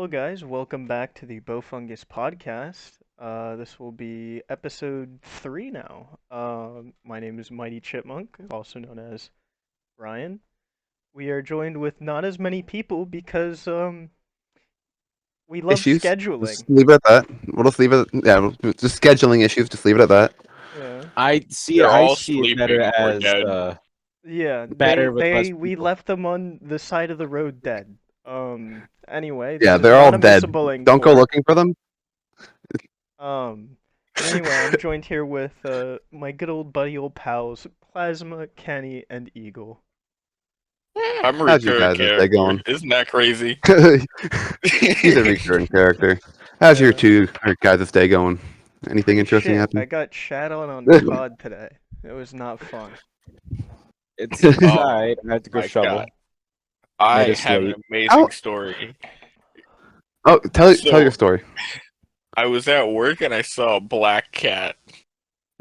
Hello, guys. Welcome back to the BoFungus Podcast. This will be episode 3 now. My name is Mighty Chipmunk, also known as Ryan. We are joined with not as many people because we love Issues. Just scheduling. leave it at that. We'll just leave it. Yeah, just scheduling issues. Just leave it at that. Yeah, They're I all see it better sleeping or as dead. yeah. They better with less they we people. left them on the side of the road dead. Anyway, Yeah, this is they're all not a dead. missable Don't go port. looking for them. But anyway, I'm joined here with my good old buddy, old pals, Plasma, Kenny, and Eagle. I'm a How's you recurring guys' day character. going? Isn't that crazy? He's a recurring character. How's your guys' day going? Anything Pretty interesting shit. I happening? got shat on COD today. It was not fun. It's Oh alright. I have to go my shovel. god. I Made us have an late. amazing Ow. story. Oh, tell your So story. I was at work and I saw a black cat.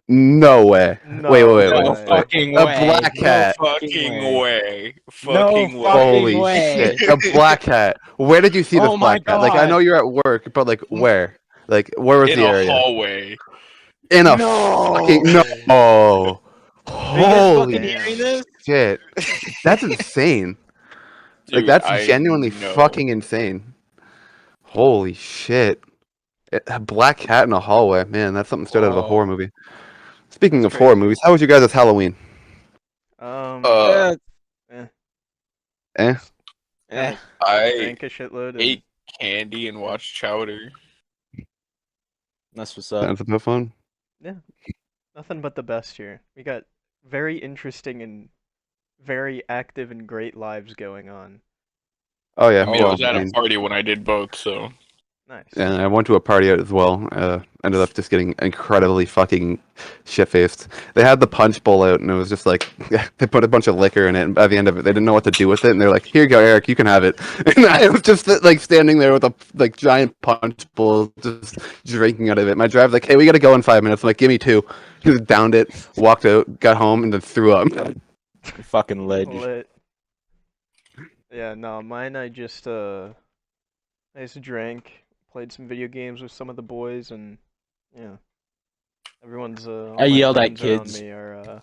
No way. No Wait. No way. fucking A way. black cat. No Fucking way. way. No Fucking way. fucking Holy way. shit! A black cat. Where did you see this Oh my black cat? Like, I God. know you're at work, but like, where? Like, where was In the a area? hallway. In a No. fucking no. Oh, Are you guys holy fucking hearing this? shit! That's insane. Like, Dude, that's I genuinely know. fucking insane. Holy shit! A black cat in a hallway, man. That's something straight out of a horror Whoa. movie. Speaking That's of horror crazy. movies, how was your guys' Halloween? Um, Uh, eh, Eh. Eh. I drank a shitload and ate candy and watched Chowder. That's what's up. Sounds about fun. nothing but the best here. We got very interesting and very active and great lives going on. Oh yeah, I mean, I well, was at I a mean, party when I did both, so Nice. and I went to a party as well. Ended up just getting incredibly fucking shit-faced. They had the punch bowl out, and it was just like they put a bunch of liquor in it. And by the end of it, they didn't know what to do with it, and they're like, "Here you go, Eric, you can have it." And I was just like standing there with a like giant punch bowl, just drinking out of it. My driver's like, "Hey, we gotta go in 5 minutes." I'm like, "Give me 2." He just downed it, walked out, got home, and then threw up. Fucking ledge. Lit. Yeah, no, mine I just drank, played some video games with some of the boys, and yeah, everyone's all I my yelled at friends around kids. me are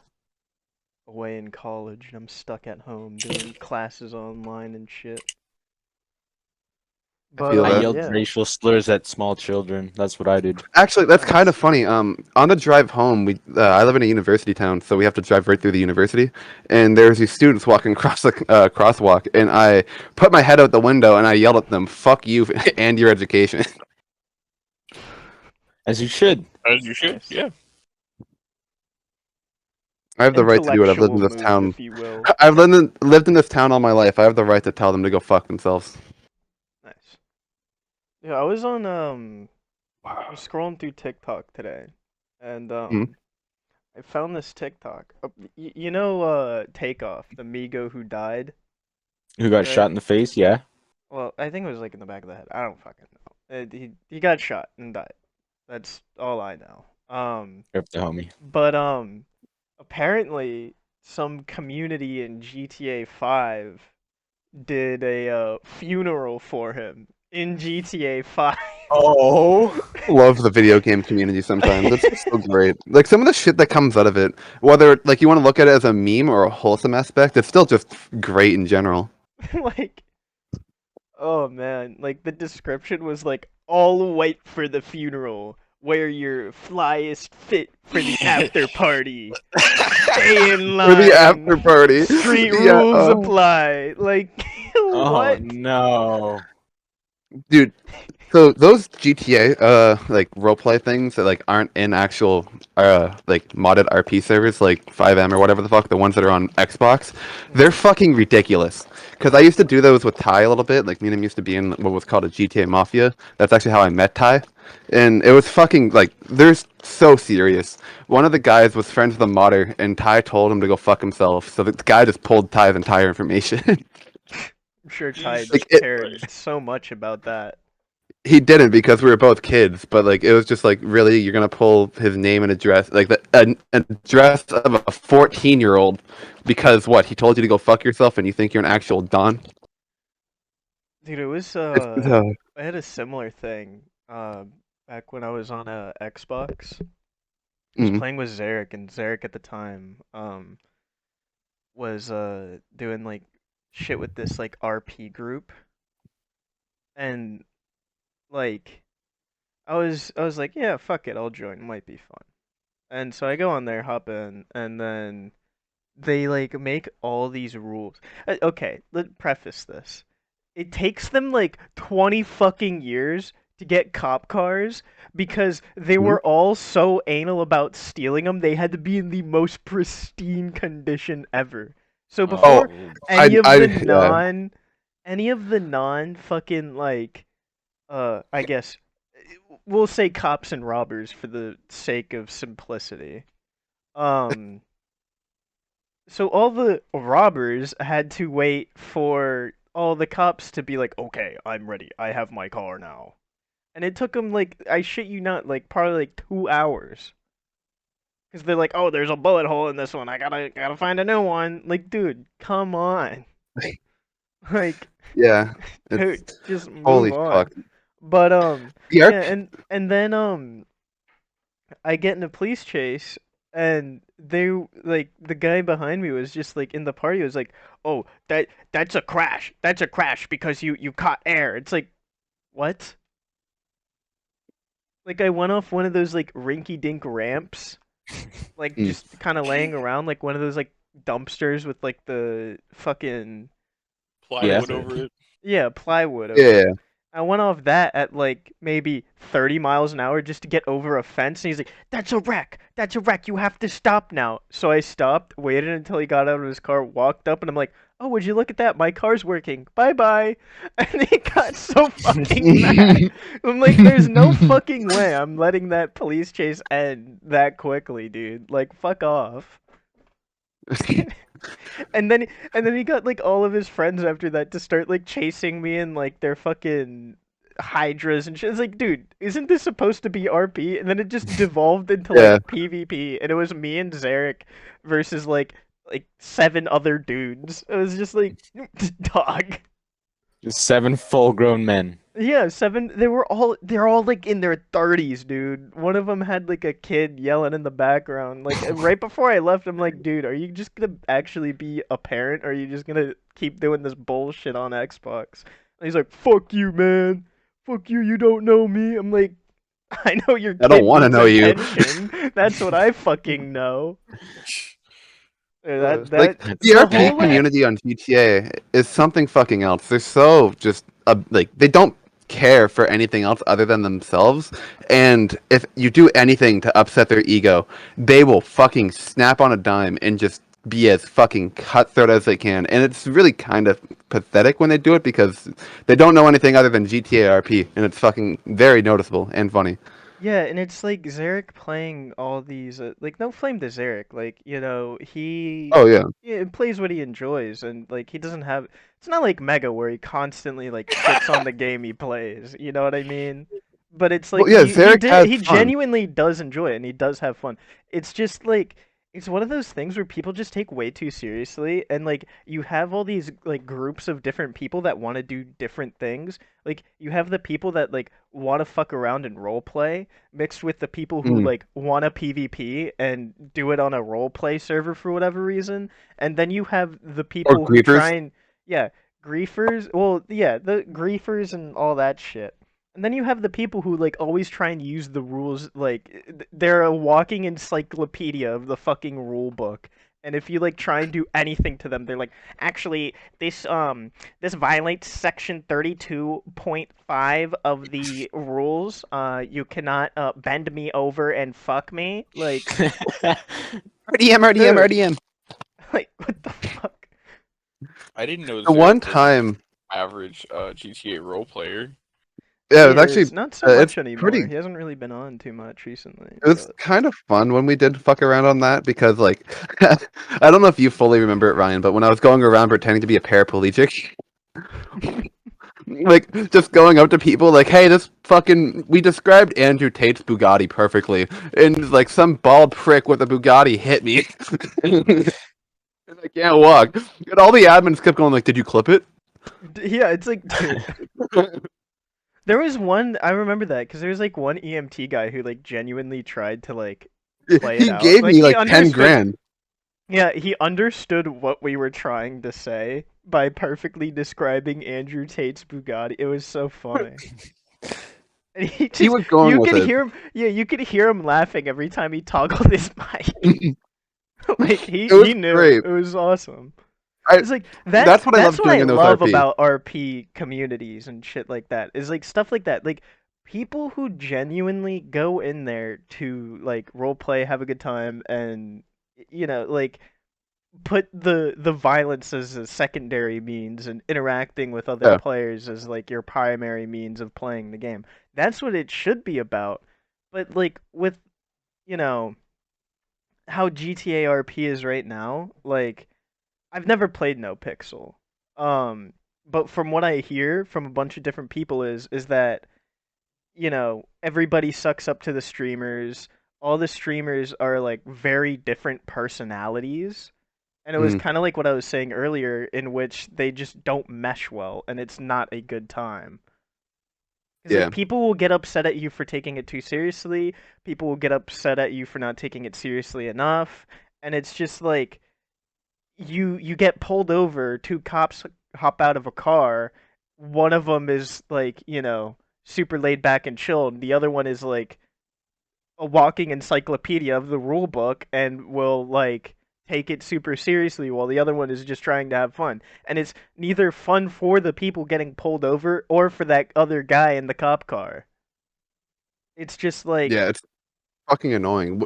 away in college, and I'm stuck at home doing classes online and shit. But feel I that. yelled yeah, racial slurs at small children. That's what I did. Actually, that's kind Nice. of funny. On the drive home, I live in a university town, so we have to drive right through the university. And there's these students walking across the crosswalk, and I put my head out the window and I yelled at them, "Fuck you and your education." As you should. as you should. Nice. Yeah. I have the right to do it. I've lived Intellectual in this move, town. if you will. I've lived in this town all my life. I have the right to tell them to go fuck themselves. Nice. Yeah, I was scrolling through TikTok today, and Mhm. I found this TikTok. You know, Takeoff, the Migo who died. Who got Right. shot in the face? Yeah. Well, I think it was like in the back of the head. I don't fucking know. He got shot and died. That's all I know. Rip the homie. But apparently some community in GTA 5 did a funeral for him in GTA 5. Oh. Love the video game community sometimes. It's so great. Like some of the shit that comes out of it, whether like you want to look at it as a meme or a wholesome aspect, it's still just great in general. Like, oh man, like the description was like all white for the funeral. Wear your flyest fit for the after party. Stay in line. For the after party. Street Yeah, rules apply. Like, Oh what? no. dude. So those GTA like roleplay things that like aren't in actual like modded RP servers like 5M or whatever the fuck, the ones that are on Xbox, they're fucking ridiculous. Because I used to do those with Ty a little bit. Like me and him used to be in what was called a GTA Mafia. That's actually how I met Ty, and it was fucking like they're so serious. One of the guys was friends with a modder, and Ty told him to go fuck himself. So the guy just pulled Ty's entire information. I'm sure Ty Jesus cared so much about that. He didn't because we were both kids, but like it was just like really you're gonna pull his name and address like an address of a 14-year-old because what he told you to go fuck yourself and you think you're an actual don. Dude, it was It's, I had a similar thing. Back when I was on a Xbox, I was Mm. playing with Zarek, and Zarek at the time, was doing like shit with this like RP group, and like I was like, yeah, fuck it, I'll join. It might be fun. And so I go on there, hop in, and then they like make all these rules. Okay, let preface this. It takes them like 20 fucking years to get cop cars because they Mhm. were all so anal about stealing them. They had to be in the most pristine condition ever. So Oh, before I, any of I, the yeah. non fucking like I guess we'll say cops and robbers for the sake of simplicity. Um so all the robbers had to wait for all the cops to be like, "Okay, I'm ready. I have my car now." And it took them like I shit you not, like probably like 2 hours. Cause they're like, "Oh, there's a bullet hole in this one. I gotta find a new one." Like, dude, come on. Like, Yeah, it's dude, just move holy on. fuck. But The yeah, RP, and then I get in a police chase, and they like the guy behind me was just like in the party was like, "Oh, that's a crash. That's a crash because you caught air." It's like, what? Like I went off one of those like rinky-dink ramps, like mm, just kind of laying around like one of those like dumpsters with like the fucking what Yeah. is Plywood it? over it. Yeah, plywood over yeah. it. I went off that at like maybe 30 miles an hour just to get over a fence, and he's like, "That's a wreck. That's a wreck. You have to stop now." So I stopped, waited until he got out of his car, walked up, and I'm like, "Oh, would you look at that? My car's working. Bye bye." And he got so fucking mad. I'm like, "There's no fucking way I'm letting that police chase end that quickly, dude. Like, fuck off." And then he got like all of his friends after that to start like chasing me in like their fucking hydras and shit. It's like, dude, isn't this supposed to be RP? And then it just devolved into like Yeah. PvP, and it was me and Zarek versus like 7 other dudes. It was just like dog. Just 7 full-grown men. Yeah, 7. They're all like in their 30s, dude. One of them had like a kid yelling in the background. Like right before I left, I'm like, dude, are you just gonna actually be a parent, or are you just gonna keep doing this bullshit on Xbox? And he's like, fuck you, man. Fuck you, you don't know me. I'm like, I know your I don't kid want to needs know you. attention. That's what I fucking know. Like the The RP whole like community on GTA is something fucking else. They're so just like they don't care for anything else other than themselves. And if you do anything to upset their ego, they will fucking snap on a dime and just be as fucking cutthroat as they can. And it's really kind of pathetic when they do it because they don't know anything other than GTA RP, and it's fucking very noticeable and funny. Yeah, and it's like Zarek playing all these like no flame to Zarek, like he Oh yeah. yeah, plays what he enjoys, and like he doesn't have it's not like Mega where he constantly like shits on the game he plays, you know what I mean? But it's like Well, yeah, Zarek has he fun. genuinely does enjoy it, and he does have fun. It's just like it's one of those things where people just take way too seriously, and like you have all these like groups of different people that want to do different things. Like you have the people that like want to fuck around and role play, mixed with the people who Mm. like want to PvP and do it on a role play server for whatever reason. And then you have the Or people who try griefers. and yeah, griefers. Well, yeah, the griefers and all that shit. And then you have the people who like always try and use the rules like they're a walking encyclopedia of the fucking rule book. And if you like try and do anything to them, they're like, actually, this violates section 32.5 of the rules. You cannot bend me over and fuck me. Like, RDM, RDM, dude, RDM. like what the fuck? I didn't know The one Zarek was an time, average GTA role player. yeah, it He was actually, is not so it's much anymore. pretty. He hasn't really been on too much recently, It was but kind of fun when we did fuck around on that because, like, I don't know if you fully remember it, Ryan, but when I was going around pretending to be a paraplegic, like, just going up to people, like, hey, we described Andrew Tate's Bugatti perfectly, and, like, some bald prick with a Bugatti hit me, and I can't walk. And all the admins kept going, like, did you clip it? yeah, it's like, dude, There was one I remember that because there was like one EMT guy who like genuinely tried to like play it He out. gave Like me he like 10 understood. grand. Yeah, he understood what we were trying to say by perfectly describing Andrew Tate's Bugatti. It was so funny. And he He just, was going you with could it. hear him, yeah, you could hear him laughing every time he toggled his mic. It Like was he knew. great. It was awesome. I It's like That's what I that's love what doing I in those love RP. about RP communities and shit like that. Is like stuff like that. Like people who genuinely go in there to like role play, have a good time, and like put the violence as a secondary means and interacting with other Yeah, players as like your primary means of playing the game. That's what it should be about. But like with you know how GTA RP is right now, like I've never played No Pixel. Um but from what I hear from a bunch of different people is that everybody sucks up to the streamers. All the streamers are like very different personalities. And it was mm, kind of like what I was saying earlier, in which they just don't mesh well, and it's not a good time. Because yeah, like people will get upset at you for taking it too seriously. People will get upset at you for not taking it seriously enough, and it's just like you get pulled over. Two cops hop out of a car. One of them is like super laid back and chilled. The other one is like a walking encyclopedia of the rule book and will like take it super seriously while the other one is just trying to have fun. And it's neither fun for the people getting pulled over or for that other guy in the cop car. It's just yeah. It's fucking annoying.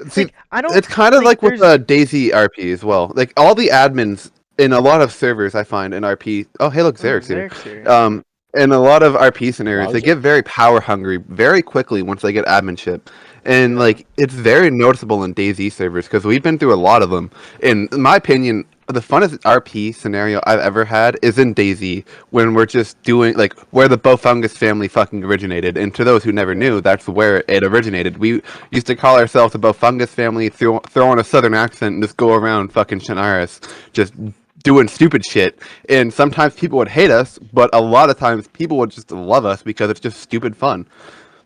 See, I don't it's kind of like like with there's Daisy RP as well. Like all the admins in a lot of servers, I find in RP. Oh, hey, look, oh Xerix here. Zerix here. Um, in a lot of RP scenarios, they Wowzer. get very power hungry very quickly once they get adminship, and Yeah. like it's very noticeable in DayZ servers because we've been through a lot of them. In my opinion, the funnest RP scenario I've ever had is in DayZ when we're just doing like where the BoFungus family fucking originated. And to those who never Yeah. knew, that's where it originated. We used to call ourselves the BoFungus family, throw on a southern accent, and just go around fucking Shanaris, just doing stupid shit. And sometimes people would hate us, but a lot of times people would just love us because it's just stupid fun.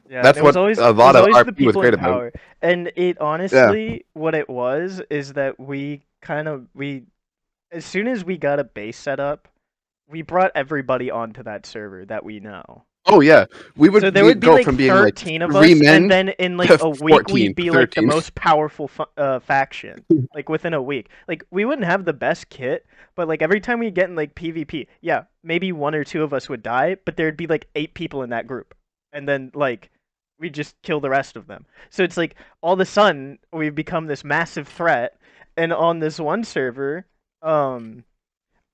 Yeah, and That's it was what always a it was lot of always the RP was people in great about. power. And it Yeah. honestly what it was is that we as soon as we got a base set up, we brought everybody onto that server that we know. Oh yeah, we So would there would be go like from being like 13 of three us, and men then in like to a week 14, we'd be like the 13. most powerful faction. Like within a week, like we wouldn't have the best kit, but like every time we get in like PvP, yeah, maybe one or two of us would die, but there'd be like 8 people in that group, and then like we just kill the rest of them. So it's like all of a sudden we've become this massive threat, and on this one server, um,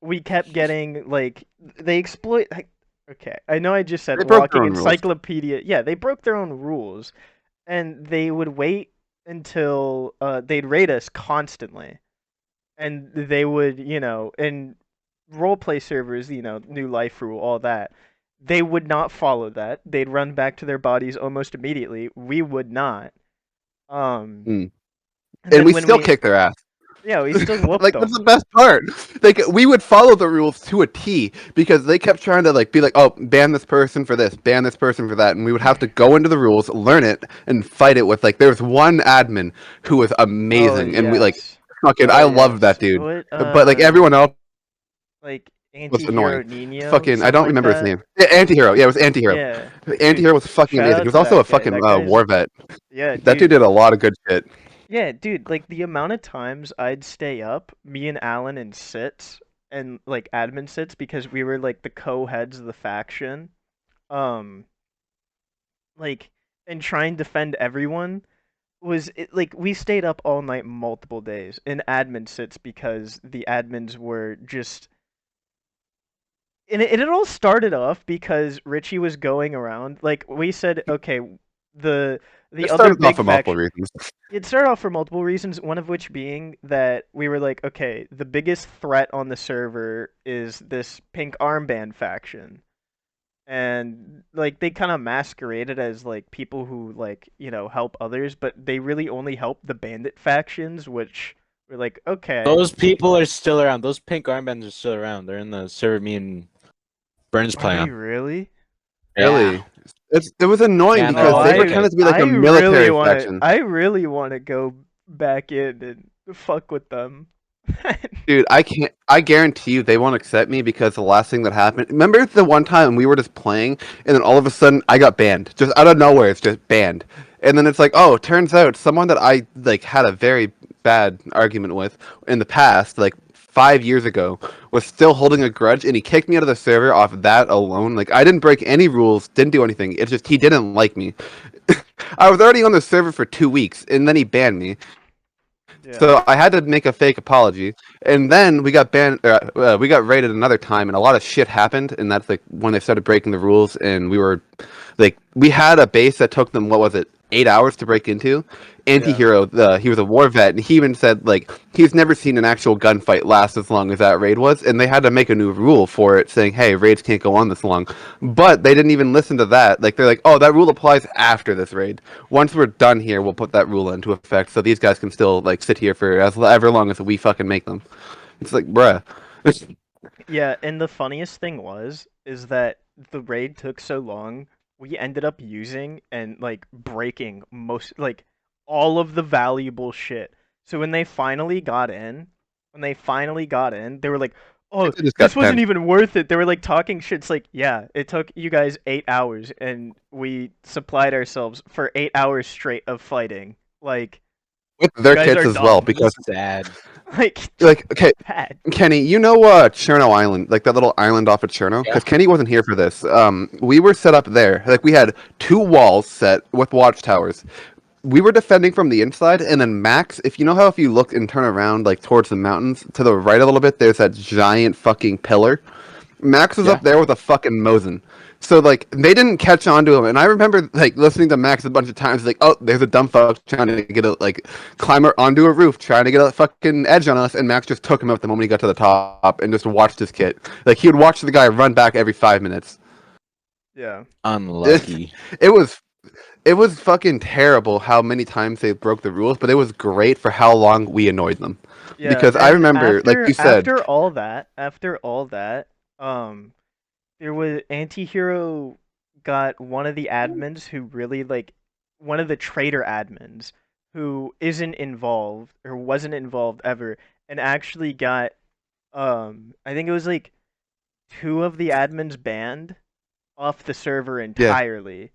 we kept getting like they exploit. Okay, I know I just said They broke their walking own rules. encyclopedia. Yeah, they broke their own rules, and they would wait until they'd raid us constantly, and they would in roleplay servers, new life rule, all that. They would not follow that. They'd run back to their bodies almost immediately. We would not. Um, Mm. and And then we when still we kick their ass. we still whooped Like that's them. the best part. Like we would follow the rules to a T because they kept trying to like be like, oh, ban this person for this, ban this person for that, and we would have to go into the rules, learn it, and fight it with like. There was one admin who was Oh amazing, and we like yes. fucking. Oh I loved yes. that dude, What but like everyone else like was anti-hero annoying. Nino, Fucking, I something don't like remember his that. name. Yeah, Antihero. Yeah, it was Antihero. Yeah, dude. Antihero was fucking Shout amazing. He out was to also a that guy. fucking That guy's war vet. yeah, That dude dude. did a lot of good shit. Yeah, dude. Like the amount of times I'd stay up, me and Alan in sits and like admin sits because we were like the co-heads of the faction. Um, like and try and defend everyone like we stayed up all night multiple days in admin sits because the admins were just and it all started off because Richie was going around. Like we said, okay, the It other started off big for multiple faction. reasons. It started off for multiple reasons. One of which being that we were like, okay, the biggest threat on the server is this pink armband faction, and like they kind of masqueraded as like people who like help others, but they really only help the bandit factions, which we're like, okay, Those people are still around. Those pink armbands are still around. They're in the server me and Burns are play they on. really? Really? It was annoying Yeah, because Oh, no, they it's pretended okay. to be like I a really military want to. faction. I really want to go back in and fuck with them. Dude, I can't. I guarantee you, they won't accept me because the last thing that happened. Remember the one time we were just playing, and then all of a sudden I got banned, just out of nowhere. It's just banned, and then it's like, oh, turns out someone that I like had a very bad argument with in the past, like 5 years ago, was still holding a grudge, and he kicked me out of the server off that alone. Like I didn't break any rules, didn't do anything. It's just he didn't like me. I was already on the server for 2 weeks, and then he banned me. Yeah. So I had to make a fake apology, and then we got banned. We got raided another time, and a lot of shit happened. And that's like when they started breaking the rules, and we were like, we had a base that took them, what was it, 8 hours to break into. Yeah. Antihero, he was a war vet, and he even said like he's never seen an actual gunfight last as long as that raid was, and they had to make a new rule for it, saying, hey, raids can't go on this long. But they didn't even listen to that. Like they're like, oh, that rule applies after this raid. Once we're done here, we'll put that rule into effect, so these guys can still like sit here for as ever long as we fucking make them. It's like, bruh. Yeah, and the funniest thing is that the raid took so long, we ended up using and like breaking most like all of the valuable shit. So when they finally got in, they were like, "Oh, They just got this wasn't 10. even worth it." They were like talking shit. It's like, "Yeah, it took you guys 8 hours, and we supplied ourselves for 8 hours straight of fighting. Like, With their guys kits are as well, dumb. because Sad. like, okay, bad." Kenny, you know Cherno Island, like that little island off of Cherno? Yeah. Because Kenny wasn't here for this. We were set up there. Like we had 2 walls set with watchtowers. We were defending from the inside, and then Max, if you know how if you look and turn around like towards the mountains, to the right a little bit, there's that giant fucking pillar. Max was Yeah. up there with a fucking Mosin. So like they didn't catch on to him, and I remember like listening to Max a bunch of times, like, oh, there's a dumb fuck trying to get a like climber onto a roof, trying to get a fucking edge on us, and Max just took him out the moment he got to the top and just watched his kit. Like he would watch the guy run back every 5 minutes. Yeah. Unlucky. It was fucking terrible how many times they broke the rules, but it was great for how long we annoyed them. Yeah, Because I and remember, like you said, after all that, there was Antihero got one of the admins who really like one of the traitor admins who isn't involved or wasn't involved ever, and actually got I think it was like two of the admins banned off the server entirely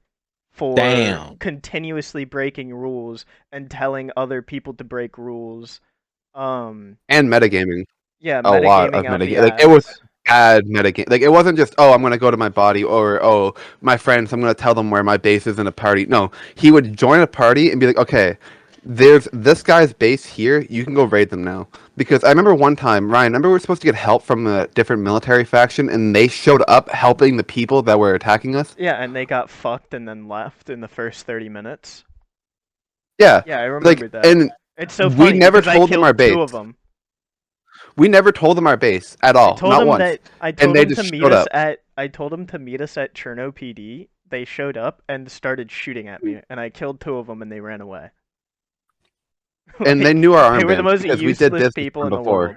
for Damn. continuously breaking rules and telling other people to break rules. and metagaming. Yeah, A lot of metagaming out the metagaming. Like it was ass. bad metagame. Like it wasn't just, oh, I'm gonna go to my body, or oh, my friends, I'm gonna tell them where my base is in a party. No, he would join a party and be like, okay, there's this guy's base here. You can go raid them now. Because I remember one time, Ryan, remember we were supposed to get help from a different military faction, and they showed up helping the people that were attacking us. Yeah, and they got fucked and then left in the first 30 minutes. Yeah, Yeah, I like, remember that. and It's so we funny never because told I them our killed two base. of them. We never told them our base at all, told not them once. that I told they them just to meet showed us up. at I told them to meet us at Cherno PD. They showed up and started shooting at me, and I killed two of them, and they ran away. And they Like, knew our they were the armbands most because we did useless this people in the before. world.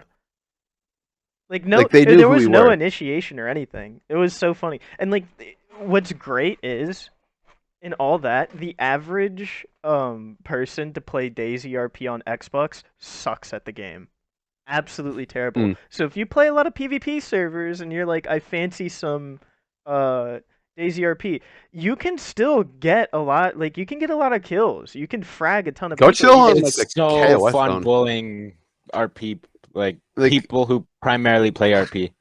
Like no, Like they knew there who was we no were. initiation or anything. It was so funny. And like, what's great is, in all that, the average person to play Daisy RP on Xbox sucks at the game. Absolutely terrible. Mm. So if you play a lot of PvP servers and you're like, I fancy some Daisy RP, you can still get a lot. Like you can get a lot of kills. You can frag a ton of Go people. chill on, even- like, It's the so KOS fun zone. bullying RP, like Like, people who primarily play RP.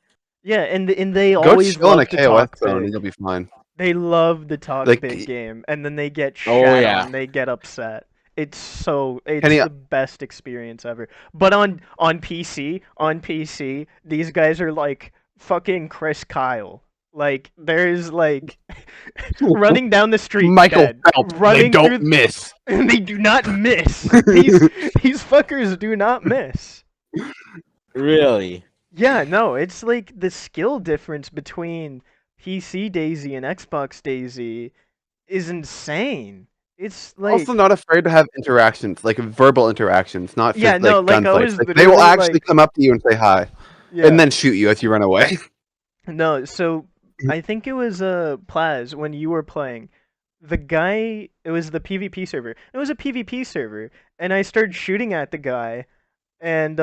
Yeah, and they go always chill in a love to KOS talk zone and big. you'll be fine. They love to talk Like, big game, and then they get Oh, shat yeah. on. They get upset. It's Kenny, the best experience ever. But on PC, these guys are like fucking Chris Kyle. Like there's like running down the street, Michael dead. Phelps, running they don't through, miss. and they do not miss. These fuckers do not miss. Really? Yeah, no, it's like the skill difference between PC Daisy and Xbox Daisy is insane. It's like Also, not afraid to have interactions, like verbal interactions, not just Yeah, no, like, I gunfights. was Like, they will literally, actually like- come up to you and say hi, yeah. and then shoot you as you run away. No, so I think it was Plaz when you were playing. The guy, it was the PvP server. It was a PvP server, and I started shooting at the guy, and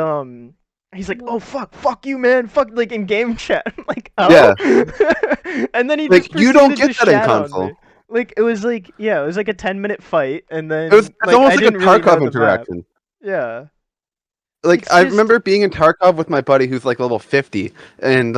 he's like, "Oh fuck you, man, fuck!" Like in game chat, I'm like, Yeah, "Oh," and then he just like you don't proceeded to get that in shat on console. me. Like it was like, yeah, it was like a 10-minute fight, and It's then like almost I like a didn't really know Tarkov the map. interaction. Yeah, Like it's I just remember being in Tarkov with my buddy who's like level 50, and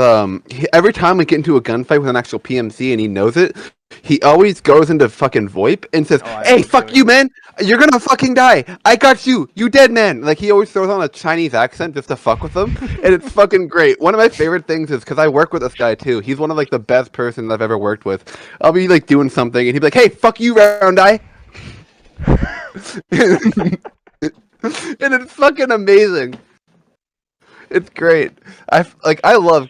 every time we get into a gunfight with an actual PMC and he knows it, he always goes into fucking VoIP and says, oh, I "Hey, love fuck doing you, it. man! You're gonna fucking die! I got you! You dead man!" Like he always throws on a Chinese accent just to fuck with them, and it's fucking great. One of my favorite things is because I work with this guy too. He's one of like the best persons I've ever worked with. I'll be like doing something, and he'd be like, "Hey, fuck you, round eye," and it's fucking amazing. It's great. I love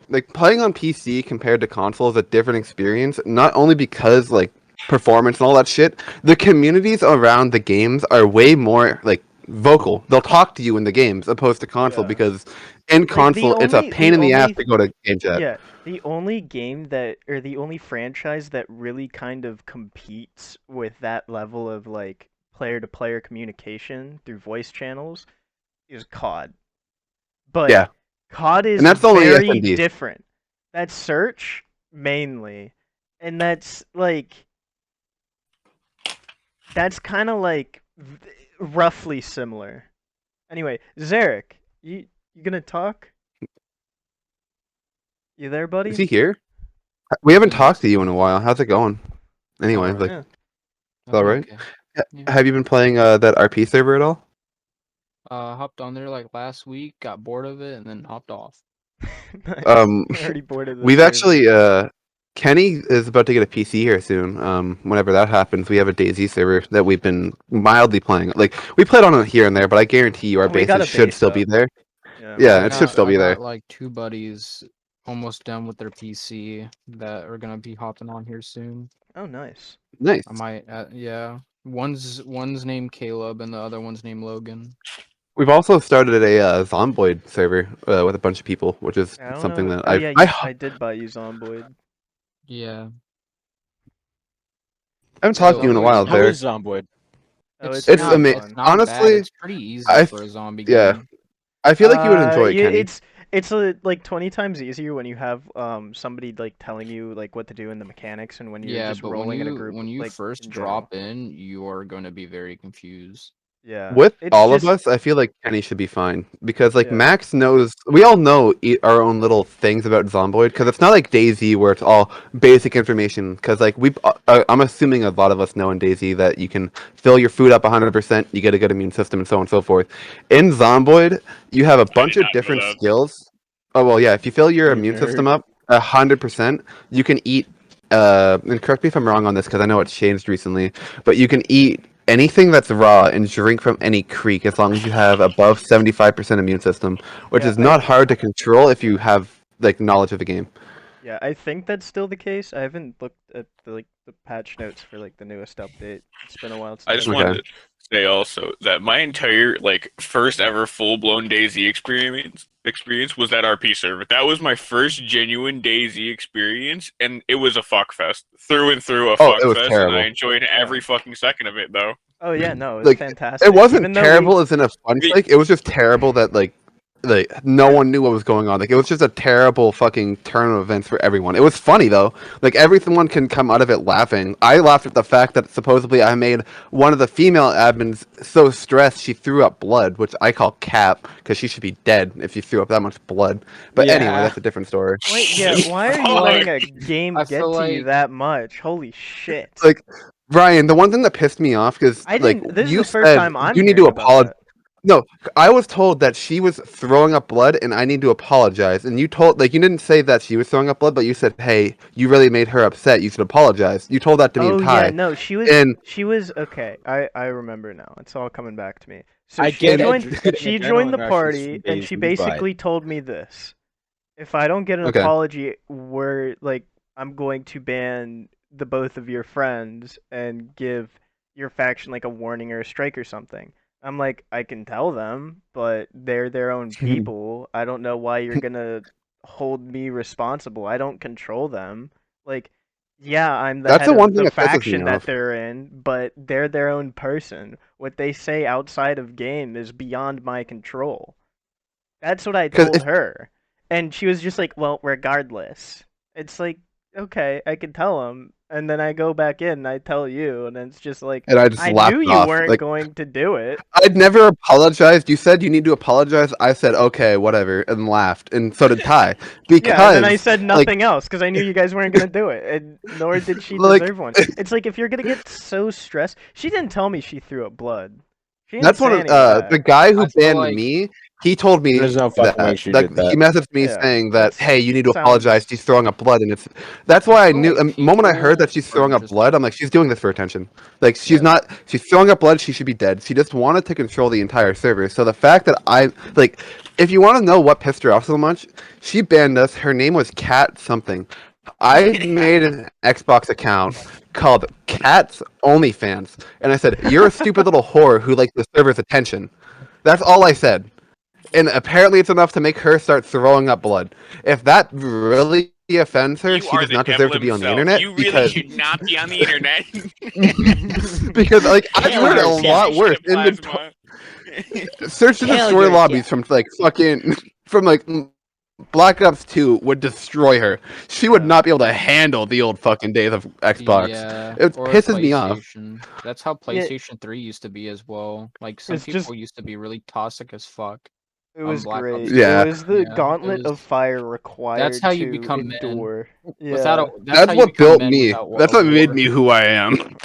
like playing on PC compared to console is a different experience. Not only because like performance and all that shit, the communities around the games are way more like vocal. They'll talk to you in the games opposed to console Yeah. because in Like console it's a pain the in the ass only to go to game chat. yeah, the only game that or the only franchise that really kind of competes with that level of like player to player communication through voice channels is COD. But Yeah, COD and is that's only very SMD. different. That's search mainly. And that's kind of like roughly similar. Anyway, Zarek, you gonna talk? You there, Is buddy? he here? We haven't talked Yes. to you in a while. How's it going? Anyway, Alright. like, Yeah. it's all right. Okay. Yeah. Have you been playing that RP server at all? Hopped on there like last week, got bored of it, and then hopped off. Nice. Um, Already bored of the we've server. actually Kenny is about to get a PC here soon. Whenever that happens, we have a DayZ server that we've been mildly playing. Like we played on it here and there, but I guarantee you our We got bases a should base still be up. there. Yeah, we Yeah, got a it should base still up. be I there. got like 2 buddies almost done with their PC that are gonna be hopping on here soon. Oh, nice. Nice. I might, yeah. One's named Caleb and the other one's named Logan. We've also started a Zomboid server with a bunch of people, which is I don't something know. that Oh yeah, I did buy you Zomboid. Yeah. I haven't talked to you in a Zomboid's while, How Derek. is Zomboid? Oh, it's It's really amazing. fun. not bad. Honestly, It's pretty easy I for a zombie yeah, game. I feel like you would enjoy it, Yeah, Kenny. it's like 20 times easier when you have somebody like telling you like what to do in the mechanics and when you're Yeah, just but rolling in a group when you like first in general. drop in, you are going to be very confused. Yeah. With It's all of just us, I feel like Kenny should be fine because like yeah. Max knows. We all know our own little things about Zomboid because it's not like DayZ where it's all basic information. Because like I'm assuming a lot of us know in DayZ that you can fill your food up 100%, you get a good immune system, and so on and so forth. In Zomboid, you have a I bunch did of not know different that. skills. Oh well, yeah. If you fill your You immune system nerd. up 100%, you can eat. And correct me if I'm wrong on this because I know it's changed recently, but you can eat anything that's raw and drink from any creek as long as you have above 75% immune system, which Yeah, is not hard to control if you have like knowledge of the game. yeah, I think that's still the case. I haven't looked at the patch notes for like the newest update. It's been a while I since I just played. Okay. wanted to say also that my entire like first ever full blown DayZ experience was that RP server. That was my first genuine DayZ experience, and it was a fuck fest through and through a Oh, fuck it was fest, and I terrible. enjoyed every fucking second of it though. Oh yeah, no, it was Like fantastic. it wasn't Even though we terrible as in a fun Me- sake. It was just terrible that like no one knew what was going on. Like it was just a terrible fucking turn of events for everyone. It was funny though. Like everyone can come out of it laughing. I laughed at the fact that supposedly I made one of the female admins so stressed she threw up blood, which I call cap because she should be dead if you threw up that much blood. But anyway, Yeah. that's a different story. wait, yeah, why are you Fuck. letting a game I get feel to you like that much? Holy shit. Like Ryan, the one thing that pissed me off is I like didn't. This is you the first said time I'm you need to hearing about apologize. that. No, I was told that she was throwing up blood and I need to apologize. And you told, like, you didn't say that she was throwing up blood, but you said, hey, you really made her upset. You should apologize. You told that to me and Oh yeah, Ty. no, And she was okay. I remember now. It's all coming back to me. So I she get And- getting she adrenaline joined the rushes party from and she DayZ, but basically told me this. If I don't get an okay. apology, we're like I'm going to ban the both of your friends and give your faction like a warning or a strike or something. I'm like, I can tell them, but they're their own people. I don't know why you're gonna hold me responsible. I don't control them. Like, yeah, I'm the That's head the one of thing the that pisses me faction that off. they're in, but they're their own person. What they say outside of game is beyond my control. That's what I Because told her. And she was just like, well, regardless. It's like, okay, I can tell him. And then I go back in and I tell you. And it's just like, and I just I knew laughed you off. weren't Like going to do it. I'd never apologized. You said you need to apologize. I said okay, whatever, and laughed, and so did Ty. Yeah, and then I Because said like nothing else because I knew you guys weren't going to do it. And nor did she like deserve one. It's like, if you're going to get so stressed. She didn't tell me she threw up blood. She didn't that's one say of any of that. the guy who I feel banned like me. He told me There's no fucking way that. she Like did he that. messaged me Yeah, saying that, that's hey, you need to sounds. apologize. She's throwing up blood, and it's that's why I feel knew. like The moment I heard that people she's are throwing up just blood, I'm like, she's doing this for attention. Like she's yeah. not. She's throwing up blood. She should be dead. She just wanted to control the entire server. So the fact that I like, if you want to know what pissed her off so much, she banned us. Her name was Cat something. I made an Xbox account called Cat's OnlyFans, and I said, "You're a stupid little whore who likes the server's attention." That's all I said, and apparently it's enough to make her start throwing up blood. If that really offends her, You she are does the not devil deserve to be on the himself. internet You really because should not be on the internet. because like I've Hell heard a yes, lot worse. Plasma. Search the Hell destroy yes, lobbies from like fucking from like Black Ops 2 would destroy her. She would Yeah. not be able to handle the old fucking days of Xbox. Yeah, It or pisses me off. PlayStation. That's how Yeah. PlayStation 3 used to be as well. Like some It's people just used to be really toxic as fuck. It was Black Ops great. 2. It Yeah. was the Yeah, it gauntlet of was. fire That's required how you to become men. endure. Without Yeah. a, that's That's how you what become built men me. without That's a what made war. me who I am.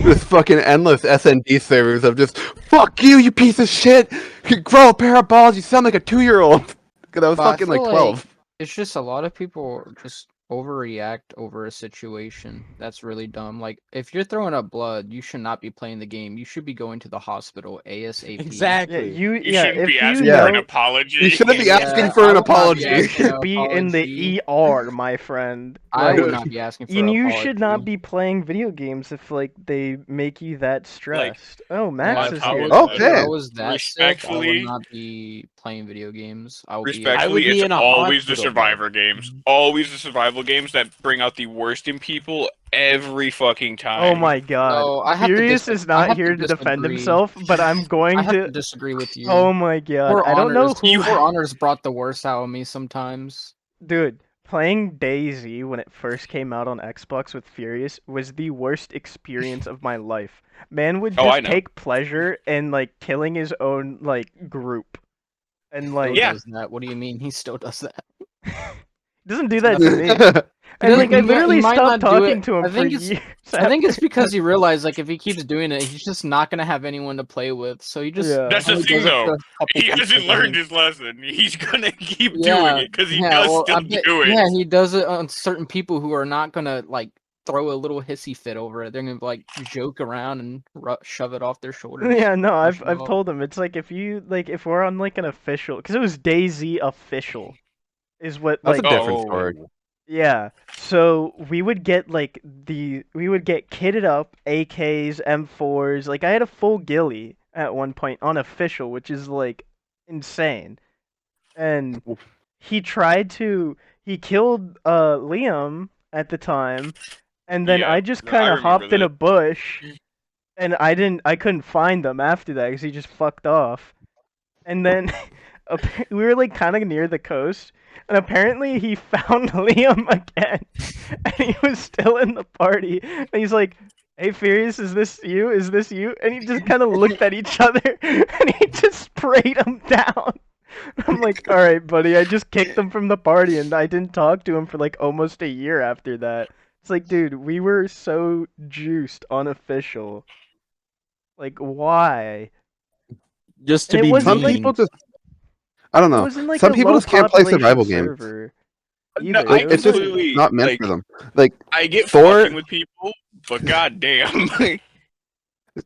This fucking endless SND servers of just fuck you, you piece of shit. You grow a pair of balls. You sound like a 2-year-old. Because I was But I fucking like feel 12. it's just a lot of people just overreact over a situation. That's really dumb. Like if you're throwing up blood, you should not be playing the game. You should be going to the hospital ASAP. Yeah, Exactly. You shouldn't be if you asking Yeah. for an know, apology. You shouldn't be asking Yeah, for I an would not be apology. you asking should an be in apology. the ER, my friend. I would Like, not be asking for and an you should not apology. be playing video games if like they make you that stressed. Oh, Max Yeah, on is if I top here. of was Oh, that, if I dang. was that sick, I would respectfully, not be playing video games. I would be I would respectfully, be it's in a always the hospital bed. survivor games. Always the survival games that bring out the worst in people every fucking time. Oh my god. No, I have to Furious is not have to here to defend disagree. himself, but I'm I going have to to. disagree with you. Oh my god. Poor I don't know honors. who. Poor honors brought the worst out of me sometimes. Dude, playing DayZ when it first came out on Xbox with Furious was the worst experience of my life. Man would Oh, I just know. take pleasure in like killing his own like group. And Still like Yeah. does that. What do you mean? He still does that. doesn't do that to me. He And like doesn't- I he might- literally he might stopped not do talking it. to him I for think it's- years. I think it's after because that. he realized like if he keeps doing it, he's just not gonna have anyone to play with. So he just Yeah. That's the only thing, does it though. for a couple He people hasn't that learned he- his lesson. He's gonna keep doing Yeah, it because he yeah, does well, still I bet- do it. Yeah, he does it on certain people who are not gonna like throw a little hissy fit over it. They're gonna like joke around and shove it off their shoulders. Yeah, no, Brush I've it off. told him it's like if you like if we're on like an official, because it was DayZ official, is what That's like a different story. yeah. So we would get like we would get kitted up AKs, M4s. Like I had a full ghillie at one point on official, which is like insane. And he killed Liam at the time, and then Yeah, I just I kind of remember hopped in that. a bush, and I couldn't find them after that because he just fucked off. And then we were like kind of near the coast, and apparently he found Liam again, and he was still in the party. And he's like, "Hey, Furious, is this you? Is this you?" And he just kind of looked at each other, and he just sprayed him down. I'm like, "All right, buddy." I just kicked him from the party, and I didn't talk to him for like almost a year after that. It's like, dude, we were so juiced unofficial. Like, why? Just to And it be wasn't Some like- people just, I don't It know. wasn't like Some a people low just can't play population survival games. server No, either. I It was It's just like- completely not meant like, for them. Like I get Thor- fucking with people, but goddamn,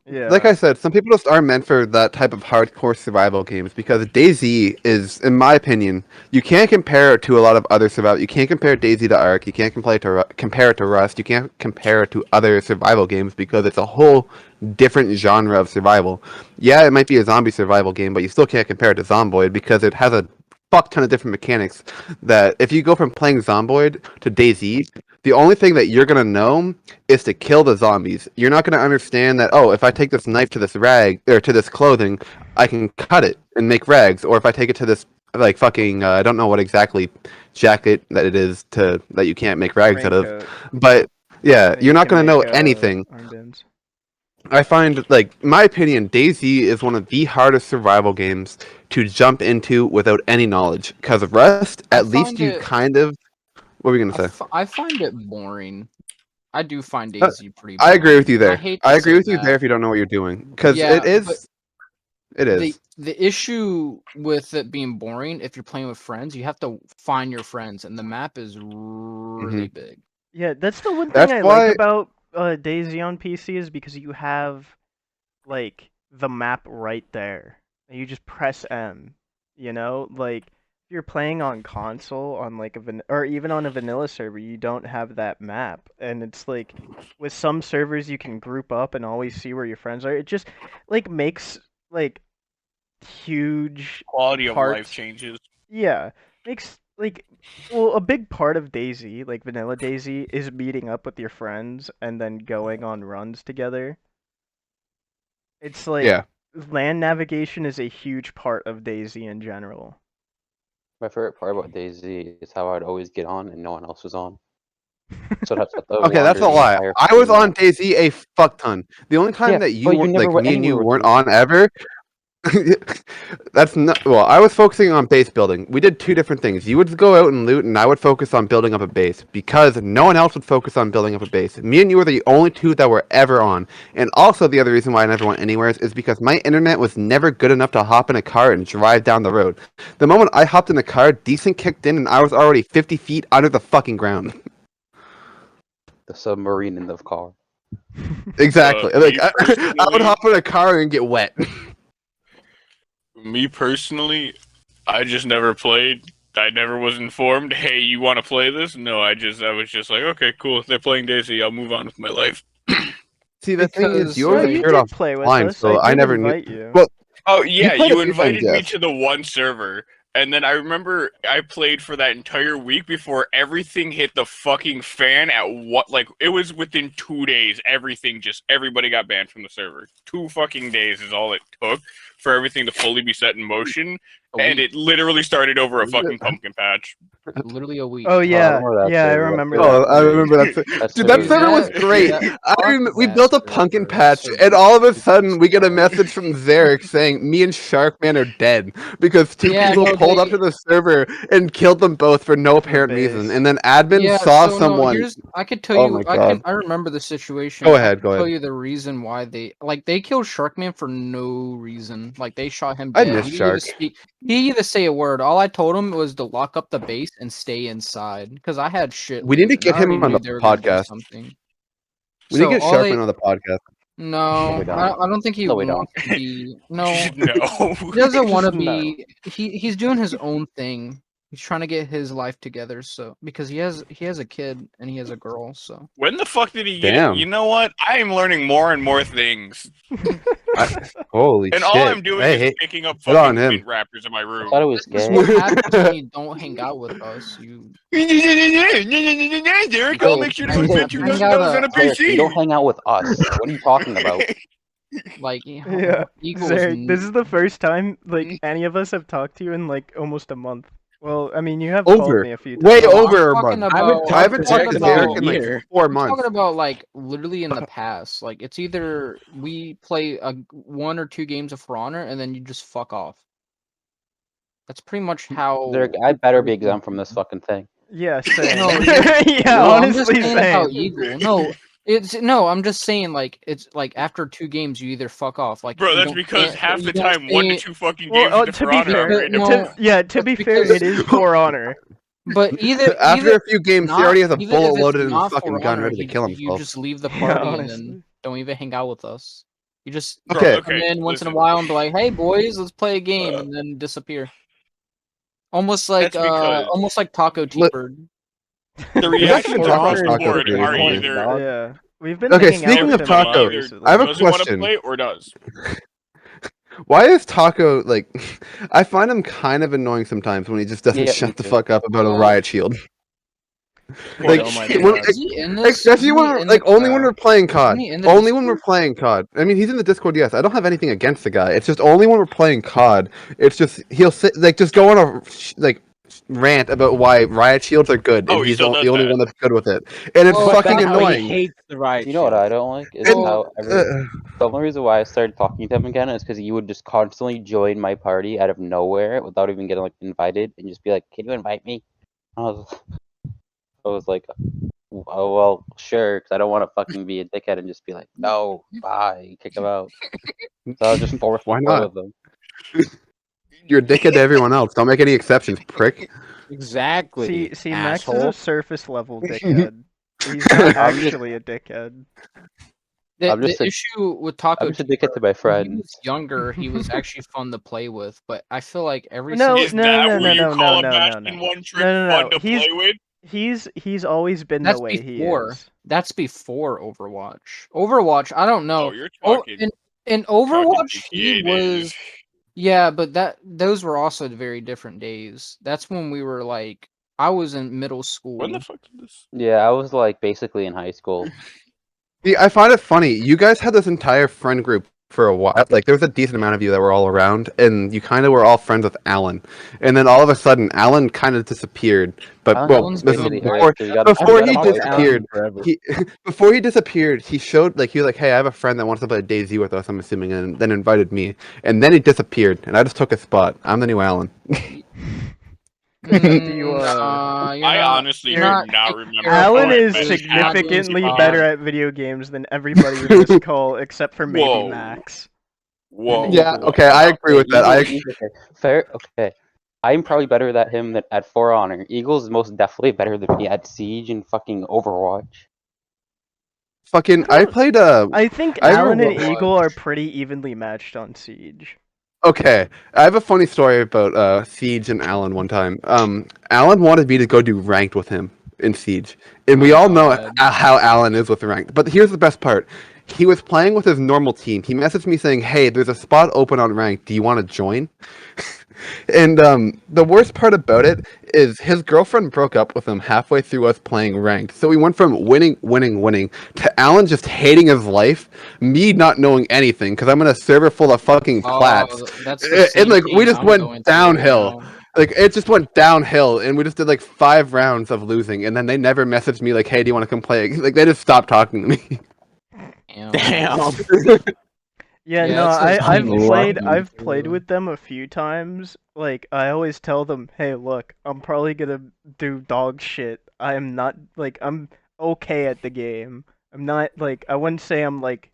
yeah. Like I said, some people just aren't meant for that type of hardcore survival games because DayZ is, in my opinion, you can't compare it to a lot of other survival. You can't compare DayZ to Ark. You can't compare it to Rust. You can't compare it to other survival games because it's a whole different genre of survival. Yeah, it might be a zombie survival game, but you still can't compare it to Zomboid because it has a fuck ton of different mechanics. That if you go from playing Zomboid to DayZ, the only thing that you're gonna know is to kill the zombies. You're not gonna understand that. Oh, if I take this knife to this rag or to this clothing, I can cut it and make rags. Or if I take it to this like fucking I don't know what exactly jacket that it is to that you can't make rags out of, Raincoat. but yeah, Then you're you not can gonna know make, anything. armbands. I find, like, in my opinion, DayZ is one of the hardest survival games to jump into without any knowledge. Because of Rust, I at least find you it- kind of. What were you gonna say? I find it boring. I do find Uh, DayZ pretty boring. I agree with you and I there. hate to I agree say with you that. there if you don't know what you're doing, because Yeah, it is. but It is. the issue with it being boring, if you're playing with friends, you have to find your friends, and the map is really big. Yeah, that's the one thing That's I why- like about DayZ on PC is because you have like the map right there. And you just press M. You know, like if you're playing on console on like or even on a vanilla server, you don't have that map, and it's like with some servers you can group up and always see where your friends are. It just like makes like huge Quality of life parts. changes. Yeah, makes like well a big part of DayZ, like vanilla DayZ, is meeting up with your friends and then going on runs together. It's like Yeah. land navigation is a huge part of DayZ in general. My favorite part about DayZ is how I'd always get on and no one else was on. So that's what the Okay, that's a wander the lie. entire I was fucking on map. DayZ a fuck ton. The only time Yeah, that you but you weren't, never like went me and you anywhere with weren't me. on ever. That's not well. I was focusing on base building. We did two different things. You would go out and loot, and I would focus on building up a base because no one else would focus on building up a base. Me and you were the only two that were ever on. And also, the other reason why I never went anywhere is because my internet was never good enough to hop in a car and drive down the road. The moment I hopped in the car, decent kicked in, and I was already 50 feet under the fucking ground. The submarine in the car. Exactly. Me Like I would personally- hop in a car and get wet. Me personally, I just never played. I never was informed. Hey, you want to play this? No, I was just like, okay, cool. They're playing DayZ. I'll move on with my life. See, the thing is, Because- you No, always you appeared did off play with line, us. so I did never knew. invite you. Well, Oh yeah, played a you few invited times, me yes. to the one server, and then I remember I played for that entire week before everything hit the fucking fan at what, like, it was within 2 days, everybody got banned from the server. 2 fucking days is all it took for everything to fully be set in motion, and it literally started over a fucking pumpkin patch. Literally a week. Oh I yeah, remember that yeah, I server. remember Oh, that. I remember that. That's Dude, that so server was Yeah, great. yeah, We fuck built a that pumpkin server. patch, Server and all of a was sudden we get a so- message from Zarek saying me and Sharkman are dead because two Yeah, people no, pulled up they- to the server and killed them both for no apparent base. reason. And then admin Yeah, saw so, no, someone. I could tell Oh you. my God. I remember the situation. Go I ahead, can go tell ahead. you the reason why they killed Sharkman for no reason. Like they shot him I dead. miss He didn't Shark. he didn't even say a word. All I told him was to lock up the base and stay inside because I had shit. We need to loot, and get I already him on knew the they were gonna do podcast. something. We need to get all they- Sharkman on the podcast. No, we don't. I don't think he No, we don't. wants to be. No, No. he doesn't want to No. be. He's doing his own thing. He's trying to get his life together. So because he has a kid and he has a girl. So When the fuck did he get Damn. it? You know what? I am learning more and more things. Holy And shit. all I'm doing Hey, is picking up good on fucking him. mint wrappers in my I room. thought it was this is gay. what happens when you don't hang out with us. You Derek, I'll make sure to Hang invent you out- $1,000 hang out, on a Derek, you don't PC. hang out with us. What are you talking about? like Yeah, equals. Zarek, this is the first time like any of us have talked to you in like almost a month. Well, I mean, you have Over. called me a few times. Way No, I'm over a talking month. about- I haven't I'm talked talking to Derek about- in like year. 4 I'm months. talking about like literally in the past. Like it's either we play 1 or 2 games of For Honor and then you just fuck off. That's pretty much how. Derek, I better be exempt from this fucking thing. Yeah, same. No, yeah, No, I'm just honestly, saying same. about Eagle. I'm just saying like it's like after 2 games you either fuck off. Like Bro, you that's don't because stay- half you the don't time 1 to stay- 2 fucking Well, games into to For be Honor fair, are random. no, to be fair, because- it is For Honor. But either After a few games, he not- already has a even if bullet it's loaded in his not fucking For gun Honor, ready to kill You himself. just leave the Yeah, party and honestly. then don't even hang out with us. You just Bro, Okay. come in once in a listen. while and be like, "Hey boys, let's play a game," Uh, and then disappear. Almost like That's because- Taco T-Bird. The reactions For across Honor the is board crazy. are Yeah. either Yeah, we've been Okay, hanging out speaking with of him a lot Taco, recently. I have a doesn't want to question. play or does. Why is Taco like? I find him kind of annoying sometimes when he just doesn't Yeah, me shut the too. fuck up about a Well- riot shield. Like, oh my when- god. Is he in Like, this? especially when we're, like only when we're playing COD. he in the Only when we're Discord? playing COD. I mean, he's in the Discord. Yes, I don't have anything against the guy. It's just only when we're playing COD. It's just he'll sit like just go on a like rant about why riot shields are good, and Oh, he he's still the does only that. one that's good with it, and it's Well, But fucking that's how he annoying. hates the riot You know what shield. I don't like is And, how the only reason why I started talking to him again is because he would just constantly join my party out of nowhere without even getting like invited and just be like, "Can you invite me?" I was like, "Oh well, sure," because I don't want to fucking be a dickhead and just be like, "No, bye," kick him out. So I was just forced Why to play not? with him. You're a dickhead to everyone else. Don't make any exceptions, prick. Exactly. See, Max is asshole. a surface level dickhead. He's not I'm just- actually a dickhead. The, I'm just the a- issue with Taco I'm just a dickhead to my when he friends. was younger, he was actually fun to play with, but I feel like every No, single Is that what you no, call a no, match no, no. in one trick No, fun to he's play with? he's always been that's the way he before is. that's before Overwatch. Overwatch, I don't know. Oh, you're Oh, talking. in talking Overwatch, he GTA was days. yeah, but those were also very different days. That's when we were like, I was in middle school. When the fuck is this? Yeah, I was like basically in high school. See, I find it funny. You guys had this entire friend group for a while. Like, there was a decent amount of you that were all around, and you kind of were all friends with Alan. And then all of a sudden, Alan kind of disappeared. But Alan's this doing is great. before, You got before you he gotta play disappeared. forever. He before he disappeared, he showed like he was like, "Hey, I have a friend that wants to play DayZ with us." I'm assuming, and then invited me. And then he disappeared, and I just took his spot. I'm the new Alan. Do you, Nah, you're I not- honestly you're do not not taking remember. care of Alan how I is met significantly Alan. better at video games than everybody in this call, except for maybe Whoa. Max. Whoa. Yeah, okay, I agree with that. Okay. Fair. Okay. I'm probably better at him than at For Honor. Eagles is most definitely better than me at Siege and fucking Overwatch. Fucking, I played I think I Alan and remember- Eagle are pretty evenly matched on Siege. Okay, I have a funny story about Siege and Alan one time. Alan wanted me to go do ranked with him in Siege, and we Oh, all know God. how Alan is with ranked. But here's the best part: he was playing with his normal team. He messaged me saying, "Hey, there's a spot open on ranked. Do you want to join?" And the worst part about it is his girlfriend broke up with him halfway through us playing ranked. So we went from winning to Alan just hating his life, me not knowing anything because I'm in a server full of fucking plats. that's the And same like we thing just I'm went going through right downhill. now. Like it just went downhill, and we just did like 5 rounds of losing, and then they never messaged me like, "Hey, do you want to come play?" Like they just stopped talking to me. Damn. Yeah, Yeah, no, that's a I've funny played one. I've played with them a few times. Like I always tell them, "Hey, look, I'm probably gonna do dog shit. I am not like I'm okay at the game. I'm not like I wouldn't say I'm like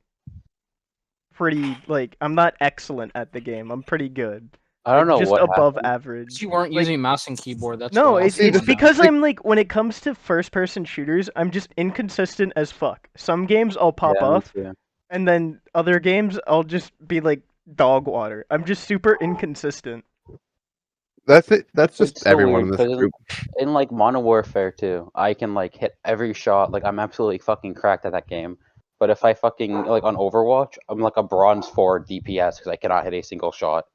pretty like I'm not excellent at the game. I'm pretty good. I don't know Just what above happened. average. You weren't Like, using mouse and keyboard. That's no, why. it's See, the- because like- I'm like when it comes to first person shooters, I'm just inconsistent as fuck. Some games I'll pop Yeah, me off, too. and then other games I'll just be like dog water. I'm just super inconsistent. That's it. That's just It's so everyone weird in this 'cause group. in like Modern Warfare 2, I can like hit every shot. Like I'm absolutely fucking cracked at that game. But if I fucking like on Overwatch, I'm like a bronze 4 DPS because I cannot hit a single shot.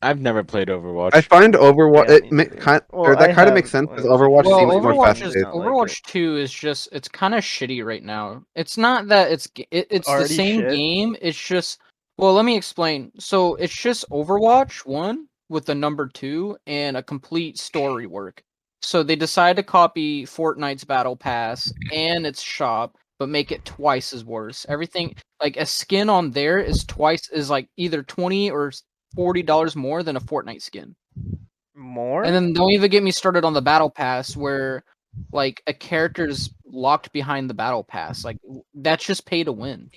I've never played Overwatch. I find Overwatch Yeah, me too. kind Well, or that I kind of have makes sense because one. Overwatch Well, seems more Overwatch fast is paced. not like Overwatch it. 2 is just it's kind of shitty right now. It's not that it's the Already same shit? game. It's just well, let me explain. So it's just Overwatch 1 with the number 2 and a complete story work. So they decided to copy Fortnite's Battle Pass and its shop, but make it twice as worse. Everything like a skin on there is like either $20 or $40 more than a Fortnite skin. More? And then don't even get me started on the battle pass where like a character's locked behind the battle pass. Like that's just pay to win.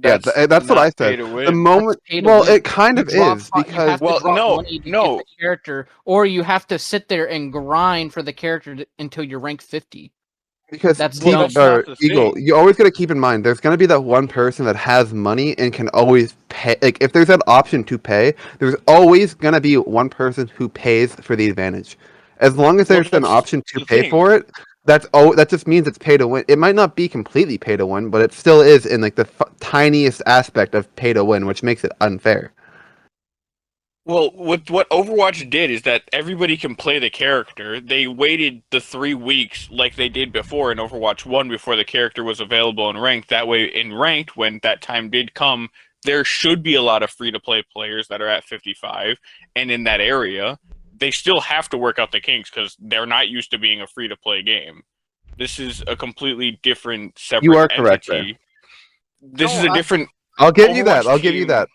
Yeah, that's what not I pay said. to The win. moment, Pay to well, win. it kind You of drop is fi- you because have to Well, drop no, money to no. get the character, or you have to sit there and grind for the character until you're rank 50. That's Team- dumb. That's not the Eagle, thing. you always got to keep in mind there's going to be that one person that has money and can always pay. Like if there's an option to pay, there's always going to be one person who pays for the advantage. As long as Well, there's an that's option to the pay thing. for it, that just means it's pay to win. It might not be completely pay to win, but it still is in like the tiniest aspect of pay to win, which makes it unfair. Well, what Overwatch did is that everybody can play the character. They waited the 3 weeks like they did before in Overwatch 1 before the character was available in ranked. That way, in ranked, when that time did come, there should be a lot of free-to-play players that are at 55, and in that area, they still have to work out the kinks because they're not used to being a free-to-play game. This is a completely different, separate You are correct entity. This No, is a different. I'll give you that. Overwatch I'll give you team- that.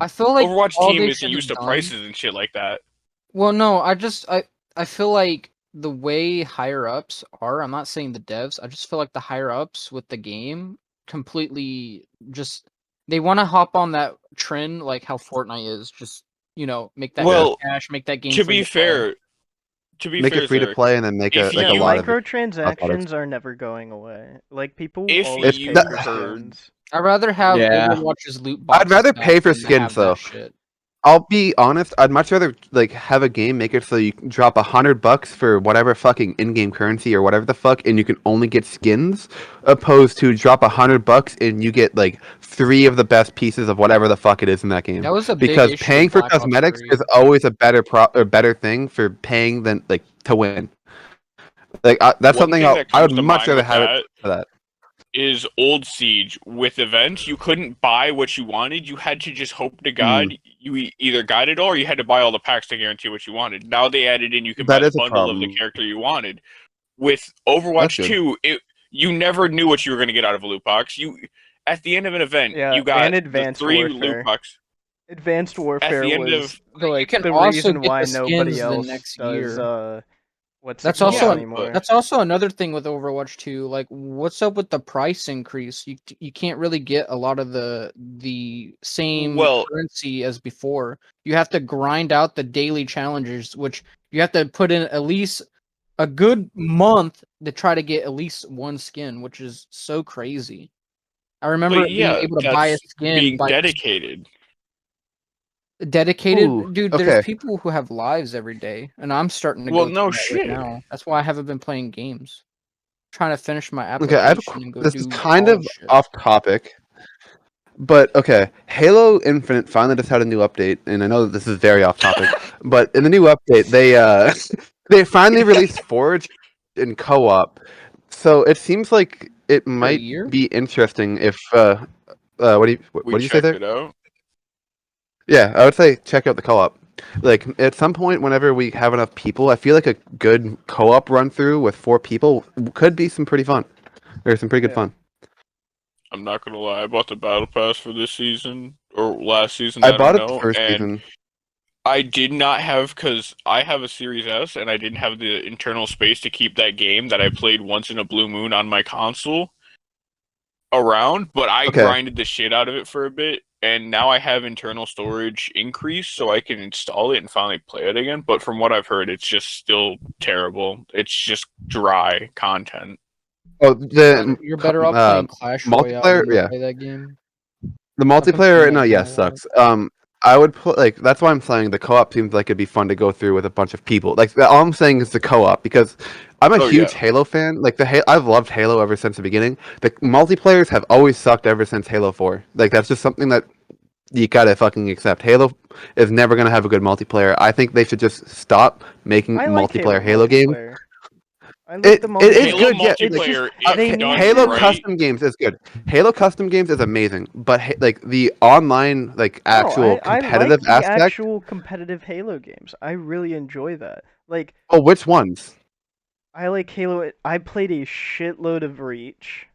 I feel like Overwatch all team they isn't should used have to done. prices and shit like that. Well, no, I feel like the way higher ups are. I'm not saying the devs. I just feel like the higher ups with the game completely just they want to hop on that trend, like how Fortnite is. Just make that Well, cash, make that game To free be to play. fair, to be Make fair, it free to Zarek, play and then make if like a you- lot of it. Microtransactions are never going away. Like people will If always you pay for heard- skins. I'd rather have Yeah. Overwatch's loot boxes. I'd rather back pay for than to skins, have that though. shit. I'll be honest. I'd much rather like have a game make it so you can drop $100 for whatever fucking in-game currency or whatever the fuck, and you can only get skins, opposed to drop $100 and you get like 3 of the best pieces of whatever the fuck it is in that game. That was a big Because issue paying with for Black Ops cosmetics 3. is always a better thing for paying than like to win. Like that's One something thing that I would comes to much mind rather with have that it for that. is Old Siege with events. You couldn't buy what you wanted. You had to just hope to God you either got it all, or you had to buy all the packs to guarantee what you wanted. Now they added in you can buy That the is a bundle of the problem. character you wanted. With That's Overwatch good. 2, you never knew what you were going to get out of a loot box. You at the end of an event, Yeah, you got and the Advanced 3 Warfare. loot boxes. Advanced Warfare end was of- But you can the also reason get why the nobody skins the else next does year. what's That's it called also anymore. that's also another thing with Overwatch 2. Like, what's up with the price increase? You can't really get a lot of the same Well- currency as before. You have to grind out the daily challenges, which you have to put in at least a good month to try to get at least one skin, which is so crazy. I remember But yeah, being able to buy a that's skin being by dedicated. dedicated. Ooh, Dude, okay. there's people who have lives every day, and I'm starting to Well, go no through that shit. right now. That's why I haven't been playing games. Trying to finish my Okay, application and go this do is kind of college shit. off topic, but okay. Halo Infinite finally just had a new update, and I know that this is very off topic, but in the new update, they they finally released Forge in co-op. So it seems like it might year? be interesting if what do you say checked there? it out. Yeah, I would say check out the co-op. Like at some point, whenever we have enough people, I feel like a good co-op run through with 4 people could be some pretty fun. There's some pretty good Yeah. fun. I'm not gonna lie, I bought the battle pass for this season or last season. I I bought don't it the know, first and season. I did not have because I have a Series S and I didn't have the internal space to keep that game that I played once in a blue moon on my console around. But I Okay. grinded the shit out of it for a bit, and now I have internal storage increase, so I can install it and finally play it again. But from what I've heard, it's just still terrible. It's just dry content. Oh, the You're better off playing Clash Royale multiplayer, than to yeah. play that game. The been multiplayer playing right now, that yes, game a lot. sucks. I would put like that's why I'm saying the co-op seems like it'd be fun to go through with a bunch of people. Like all I'm saying is the co-op because I'm a Oh, huge yeah. Halo fan. Like I've loved Halo ever since the beginning. The multiplayers have always sucked ever since Halo 4. Like that's just something that you gotta fucking accept. Halo is never gonna have a good multiplayer. I think they should just stop making I like multiplayer Halo games. multiplayer. I like It the is multiplayer. Halo good, yeah. multiplayer, just- they if need done Halo right, custom games is good. Halo custom games is amazing, but like the online, like actual No, I competitive like the aspect. actual competitive Halo games. I really enjoy that. Like Oh, which ones? I like Halo. I played a shitload of Reach.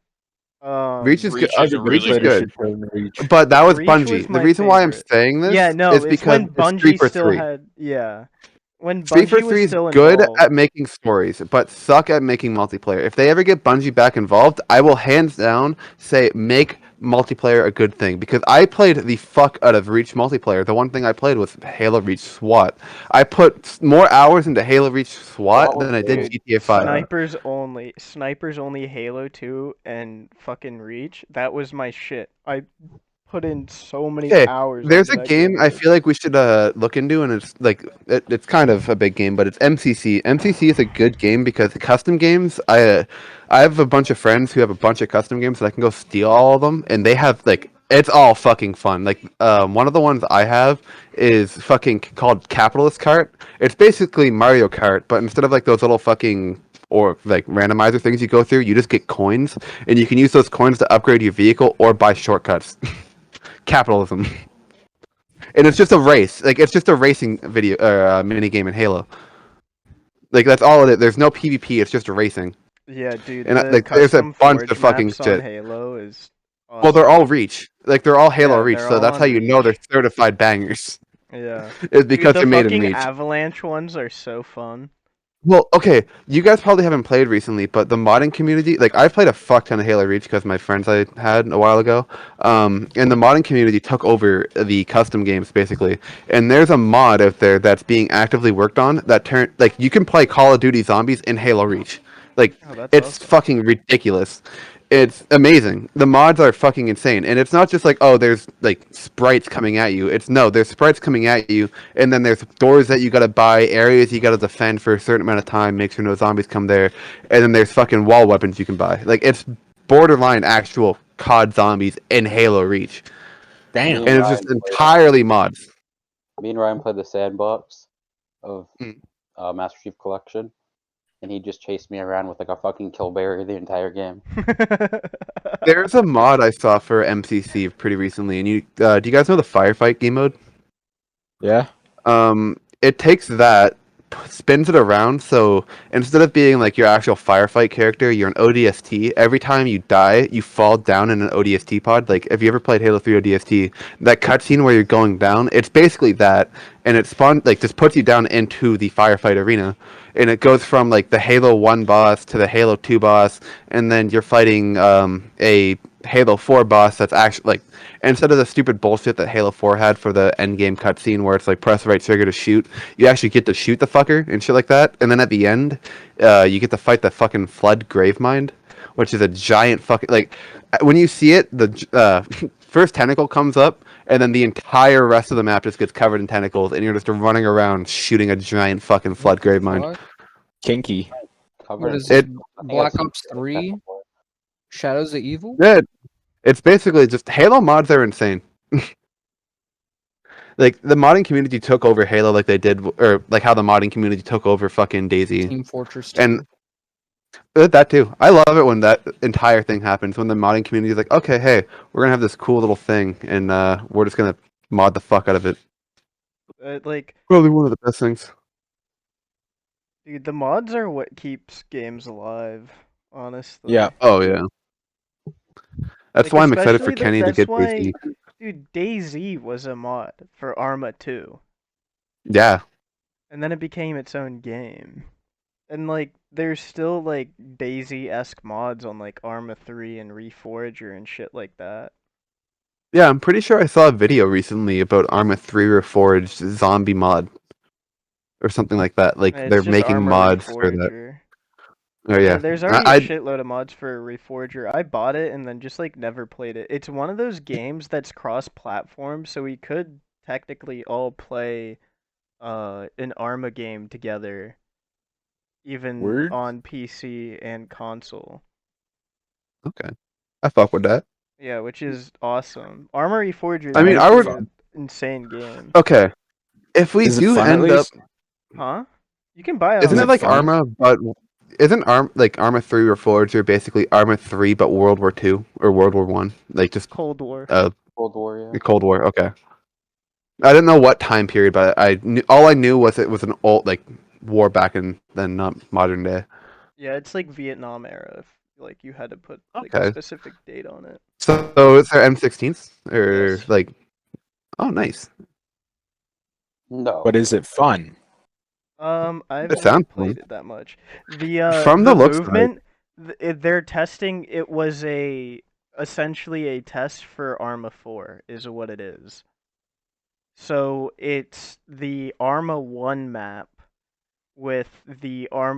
Reach is Reach good. is a Reach really is good good, but that was Reach was Bungie. The my reason why I'm favorite. saying this Yeah, no, is it's because when it's 3 Bungie for still 3. had when 3 for Bungie 3 was is still good involved. at making stories, but suck at making multiplayer. If they ever get Bungie back involved, I will hands down say make multiplayer a good thing because I played the fuck out of Reach multiplayer. The one thing I played was Halo Reach SWAT. I put more hours into Halo Reach SWAT than I did Dude, GTA 5. Snipers only Halo 2 and fucking Reach. That was my shit. I put in so many Okay, hours. there's a onto that game I dude. feel like we should look into, and it's like it's kind of a big game, but it's MCC. MCC is a good game because custom games. I have a bunch of friends who have a bunch of custom games that I can go steal all of them, and they have like It's all fucking fun. Like, one of the ones I have is fucking called Capitalist Cart. It's basically Mario Kart, but instead of like those little fucking or like randomizer things you go through, you just get coins, and you can use those coins to upgrade your vehicle or buy shortcuts. Capitalism. And it's just a race. Like, it's just a racing video mini game in Halo. Like, that's all it is. There's no PvP. It's just a racing. Yeah, dude, And the like, there's a custom bunch forge of fucking maps on shit. Halo is Well, they're all awesome. Reach. Like, they're all Halo Yeah, Reach, they're so all that's on how you know they're Reach. certified bangers. Yeah. It's because Dude, the they're made in fucking Reach. Avalanche ones are so fun. Well, okay, you guys probably haven't played recently, but the modding community, like I've played a fuck ton of Halo Reach because my friends I had a while ago, and the modding community took over the custom games basically. And there's a mod out there that's being actively worked on that like you can play Call of Duty Zombies in Halo Reach. Like Oh, that's it's awesome. fucking ridiculous. It's amazing. The mods are fucking insane, and it's not just like, oh, there's like sprites coming at you. It's no, there's sprites coming at you, and then there's doors that you gotta buy, areas you gotta defend for a certain amount of time, make sure no zombies come there, and then there's fucking wall weapons you can buy. Like it's borderline actual COD zombies in Halo Reach, Damn. and it's just entirely mods. Me and Ryan played the sandbox of Mm. Master Chief Collection, and he just chased me around with like a fucking kill barrier the entire game. There's a mod I saw for MCC pretty recently, and do you guys know the firefight game mode? Yeah. It takes that, spins it around, so instead of being like your actual firefight character, you're an ODST. Every time you die, you fall down in an ODST pod. Like, if you ever played Halo 3 ODST, that cutscene where you're going down, it's basically that, and it just puts you down into the firefight arena, and it goes from like the Halo 1 boss to the Halo 2 boss, and then you're fighting a Halo 4 boss that's actually like, instead of the stupid bullshit that Halo 4 had for the end game cutscene where it's like press the right trigger to shoot, you actually get to shoot the fucker and shit like that. And then at the end, you get to fight the fucking Flood Gravemind, which is a giant fucking like. When you see it, the first tentacle comes up, and then the entire rest of the map just gets covered in tentacles, and you're just running around shooting a giant fucking Flood Gravemind. Fuck? Kinky. Covered What in is it? tentacles. I think I've Black seen Ops pictures of that 3? before. Shadows of Evil? Yeah, it's basically just Halo mods are insane. Like the modding community took over Halo, like they did, or like how the modding community took over fucking Daisy, Team Fortress 2. and that too. I love it when that entire thing happens. When the modding community is like, okay, hey, we're gonna have this cool little thing, and we're just gonna mod the fuck out of it. Like, Probably one of the best things. dude, the mods are what keeps games alive, honestly. Yeah. Oh yeah. That's Like, why I'm excited for especially Kenny to that's get why, Daisy. dude, DayZ was a mod for Arma 2, Yeah. and then it became its own game. And like, there's still like DayZ-esque mods on like Arma 3 and Reforger and shit like that. Yeah, I'm pretty sure I saw a video recently about Arma 3 Reforged zombie mod. Or something like that. Like And they're it's just making Arma mods for that. Reforger. Oh yeah. There's already a I shitload of mods for Reforger. I bought it and then just like never played it. It's one of those games that's cross-platform, so we could technically all play an Arma game together, even Word? on PC and console. okay. I fuck with that. Yeah, which is awesome. Arma Reforger is I mean, I actually would- an insane game. Okay. If we Is it do fun at end up, least? Huh? You can buy it isn't on it like Steam. Arma? But isn't Arma 3 Reforged basically Arma 3 but World War 2 or World War 1? Like just Cold War. Cold War, yeah. the Cold War. Okay. I didn't know what time period, but all I knew was it was an old like war back in then, not modern day. Yeah, it's like Vietnam era. If, like you had to put like Okay. a specific date on it. So is there M16s or Yes. like? Oh, nice. No. But is it fun? I've It never sounds played fun. it that much. The From the looks of it. movement, they're testing. It was essentially a test for Arma 4, is what it is. So it's the Arma 1 map with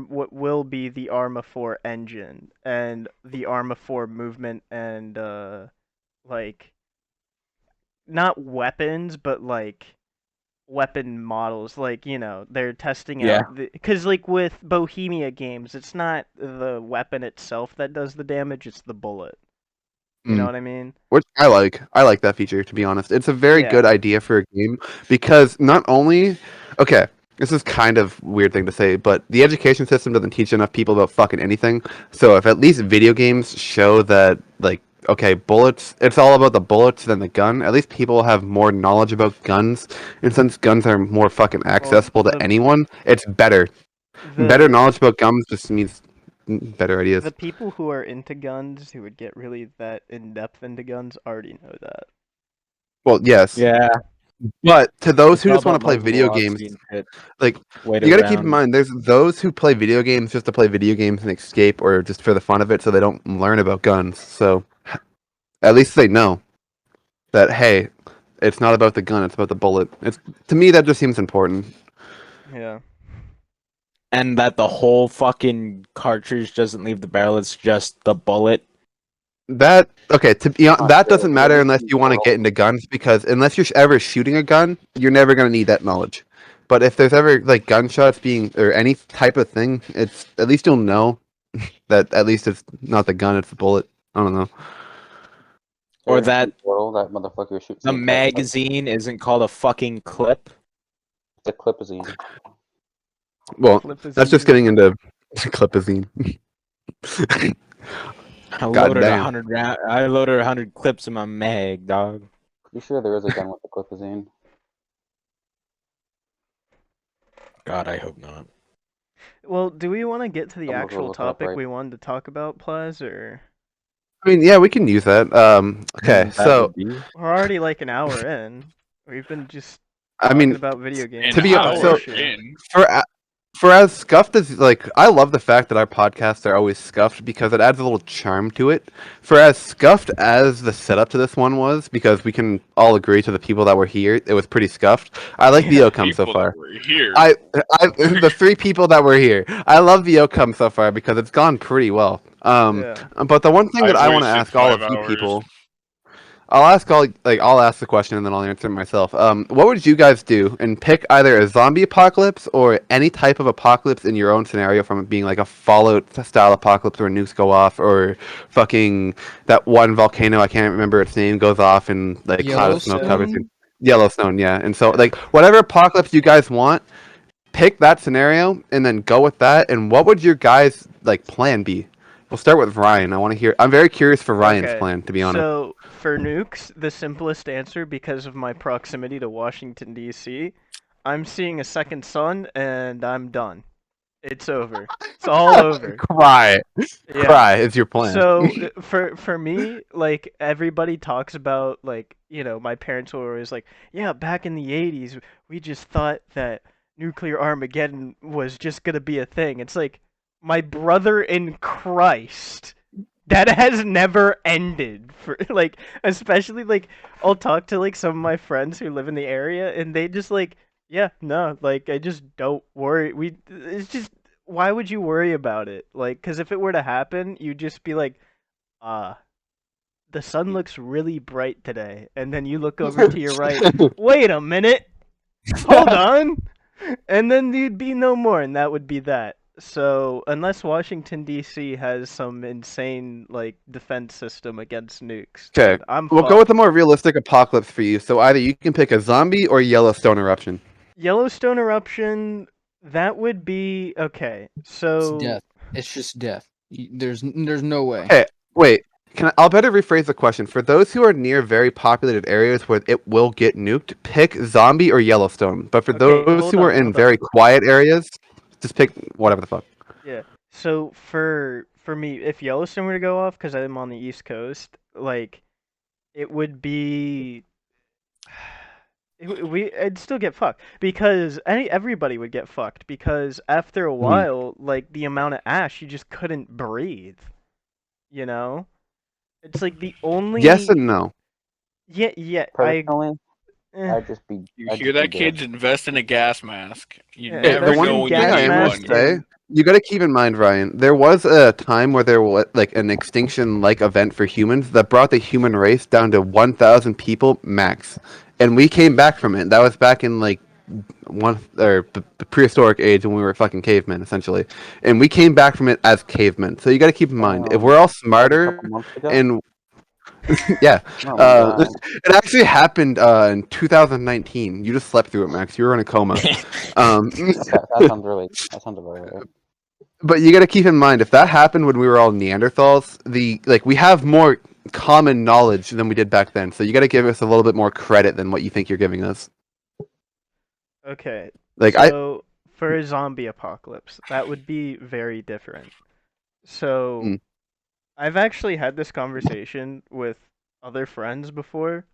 what will be the Arma 4 engine and the Arma 4 movement and like not weapons, but like weapon models. Like, you know, they're testing Yeah. out because like with Bohemia games, it's not the weapon itself that does the damage, it's the bullet. You know Mm. what I mean? Which I like. I like that feature, to be honest. It's a very Yeah. good idea for a game because not only, okay, this is kind of weird thing to say, but the education system doesn't teach enough people about fucking anything. So if at least video games show that, like, okay, bullets, it's all about the bullets than the gun, at least people will have more knowledge about guns. And since guns are more fucking accessible to anyone, it's better. Better the knowledge about guns just means better ideas. the people who are into guns, who would get really that in depth into guns, already know that. Well, yes. Yeah. But to those It's who all just want to about play muzzle video velocity games, and shit. like, Weight you got to keep in around. mind, there's those who play video games just to play video games and escape, or just for the fun of it, so they don't learn about guns. So at least they know that, hey, it's not about the gun; it's about the bullet. It's, to me, that just seems important. Yeah. And that the whole fucking cartridge doesn't leave the barrel, it's just the bullet. That okay? To be honest, Not that fair, doesn't but matter at unless least you want to you get know. into guns, because unless you're ever shooting a gun, you're never gonna need that knowledge. But if there's ever like gunshots being or any type of thing, it's at least you'll know that at least it's not the gun, it's the bullet. I don't know. Or There's that Portal, that motherfucker shoots the entire clip. magazine isn't called a fucking clip. The clipazine. Well, Clip is that's just easy. getting into clipazine. I God loaded damn. 100 round. I loaded 100 clips in my mag, dog. Pretty sure there is a gun with the clipazine. God, I hope not. Well, do we want to get to the I'm gonna go actual look it up topic right we wanted to talk about, Plaz, or I mean, yeah, we can use that. Okay, That so would be- we're already like an hour in. We've been just I talking mean, about video games. to be for honest, an so- hour shit. in. for as scuffed as like, I love the fact that our podcasts are always scuffed because it adds a little charm to it. For as scuffed as the setup to this one was, because we can all agree to the people that were here, it was pretty scuffed. I like the Yeah. outcome so People far. that were here. The 3 people that were here, I love the outcome so far because it's gone pretty well. Yeah. But the one thing that I want to wasted ask all of 5 you hours. people, I'll ask the question and then I'll answer it myself. What would you guys do and pick either a zombie apocalypse or any type of apocalypse in your own scenario, from it being like a Fallout style apocalypse where nukes go off, or fucking that one volcano, I can't remember its name, goes off and like cloud of smoke covers it. Yellowstone, yeah. And so like whatever apocalypse you guys want, pick that scenario and then go with that. And what would your guys like plan be? We'll start with Ryan. I want to hear. I'm very curious for Ryan's Okay, plan, to be honest. So for nukes, the simplest answer, because of my proximity to Washington D.C., I'm seeing a second sun and I'm done. It's over. It's all over. Cry, Yeah. cry is your plan. So for me, like everybody talks about, like, you know, my parents were always like, yeah, back in the 80s, we just thought that nuclear Armageddon was just gonna be a thing. It's like, my brother in Christ, that has never ended. For like, especially like, I'll talk to like some of my friends who live in the area, and they just like, yeah, no, like I just don't worry. It's just, why would you worry about it? Like, because if it were to happen, you'd just be like, the sun looks really bright today, and then you look over to your right. Wait a minute, hold on, and then you'd be no more, and that would be that. So unless Washington D.C. has some insane like defense system against nukes, Okay, dude, I'm we'll go fucked. with a more realistic apocalypse for you. So either you can pick a zombie or Yellowstone eruption. Yellowstone eruption. That would be okay. So It's death. It's just death. There's no way. Hey, wait. I'll better rephrase the question. For those who are near very populated areas where it will get nuked, pick zombie or Yellowstone. But for Okay, those hold who are on, in hold very on. quiet areas, just pick whatever the fuck. Yeah. So for me, if Yellowstone were to go off, because I'm on the East Coast, like it would be, I'd still get fucked because everybody would get fucked because after a while, like the amount of ash, you just couldn't breathe. You know, it's like the only. Yes and no. Yeah, yeah. Personally, Eh. I'd just be. You I'd hear just that, be dead. kids? Invest in a gas mask. You Yeah, never The invest one in know when thing you gas I need am mask going one. to say, and- you got to keep in mind, Ryan, there was a time where there was like an extinction-like event for humans that brought the human race down to 1,000 people max, and we came back from it. That was back in like the prehistoric age when we were fucking cavemen, essentially, and we came back from it as cavemen. So you got to keep in mind, if we're all That was a smarter couple months ago. and Yeah. Oh my god. It actually happened in 2019. You just slept through it, Max. You were in a coma. That sounds about right. But you got to keep in mind, if that happened when we were all Neanderthals, we have more common knowledge than we did back then. So you got to give us a little bit more credit than what you think you're giving us. Okay, Like so for a zombie apocalypse, that would be very different. So Mm. I've actually had this conversation with other friends before,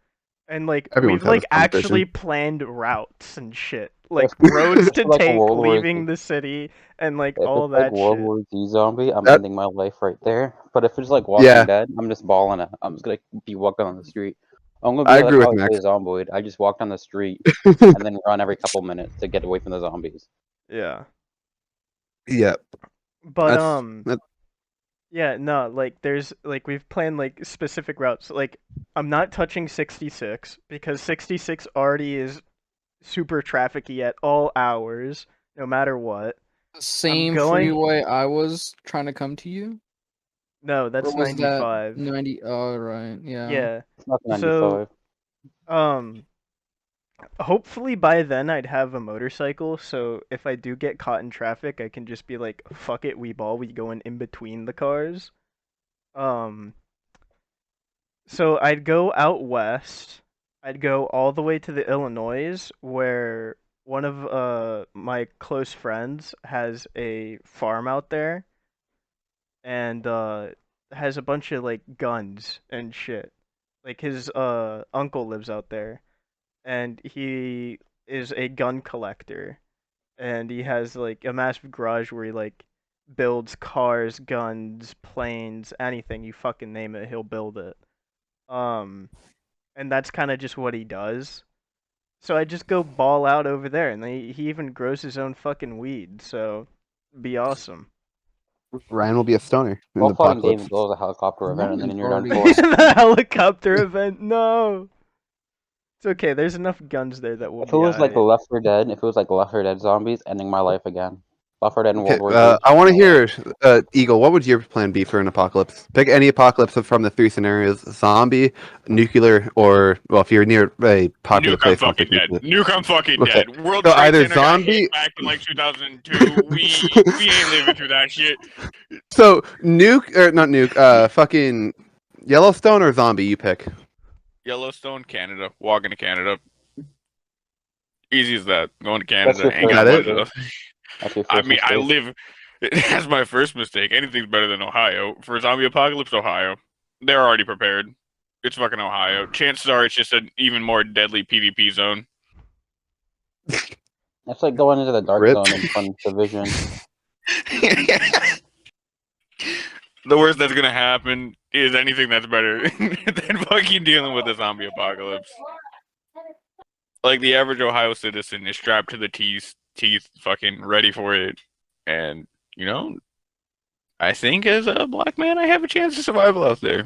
and like Everyone's we've had this actually conversation. planned routes and shit, like If- roads if to like take World War leaving Z- the city and like If all it's like that World shit. War Z zombie, I'm That- ending my life right there. But if it's like Walking Yeah. Dead, I'm just balling it. I'm just gonna be walking on the street. I'm gonna be I like agree with how I Max. play Zomboid. I just walk down the street and then run every couple minutes to get away from the zombies. Yeah, Yeah. but That- yeah, no, like there's like we've planned like specific routes. Like I'm not touching 66 because 66 already is super trafficy at all hours, no matter what. The same going- freeway I was trying to come to you? No, that's Or was that 95. 90? Oh, right. Yeah. Yeah. It's not 95. So, hopefully by then I'd have a motorcycle, so if I do get caught in traffic, I can just be like, fuck it, we go in between the cars. So I'd go out west. I'd go all the way to the Illinois, where one of my close friends has a farm out there, and has a bunch of like guns and shit. Like his uncle lives out there, and he is a gun collector, and he has like a massive garage where he like builds cars, guns, planes, anything you fucking name it, he'll build it. And that's kind of just what he does. So I just go ball out over there, and he even grows his own fucking weed, so be awesome. Ryan will be a stoner in the Well, fighting game apocalypse. blows a helicopter event and then you're done Already- for. The helicopter event, no. It's okay. There's enough guns there that will If be it was like alright. Left 4 Dead, if it was like Left 4 Dead zombies, ending my life again. Left 4 Dead and Okay, World War Z. I want to hear, Eagle, what would your plan be for an apocalypse? Pick any apocalypse from the three scenarios: zombie, nuclear, or, well, if you're near a popular Nuke, I'm place, don't fucking pick dead. nuclear. Nuke, I'm fucking Okay. dead. World So Trade either Center got zombie- hit back in like 2002. We ain't living through that shit. So, not nuke, fucking Yellowstone or zombie, you pick. Yellowstone, Canada. Walking to Canada. Easy as that. Going to That's Canada. your Ain't first got mistake. much else. That's your I first mean, I mistake. live. That's my first mistake. Anything's better than Ohio. For a zombie apocalypse, Ohio. They're already prepared. It's fucking Ohio. Chances are it's just an even more deadly PvP zone. It's like going into the dark Rip. zone in Fun Division. The worst that's gonna happen is anything that's better than fucking dealing with a zombie apocalypse. Like the average Ohio citizen is strapped to the teeth, fucking ready for it. And, you know, I think as a black man, I have a chance of survival out there.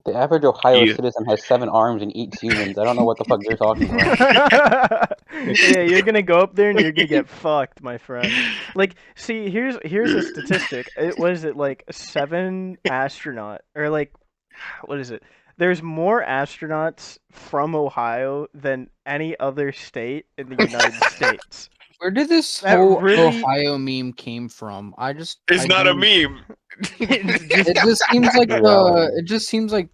The average Ohio Yeah. citizen has 7 arms and eats humans. I don't know what the fuck you're talking about. Yeah, you're gonna go up there and you're gonna get fucked, my friend. Like, see, here's a statistic. It was it like 7 astronaut or like, what is it? There's more astronauts from Ohio than any other state in the United States. Where did this That whole really- Ohio meme came from? It's I not a don't- meme. It's It just seems like Yeah. it just seems like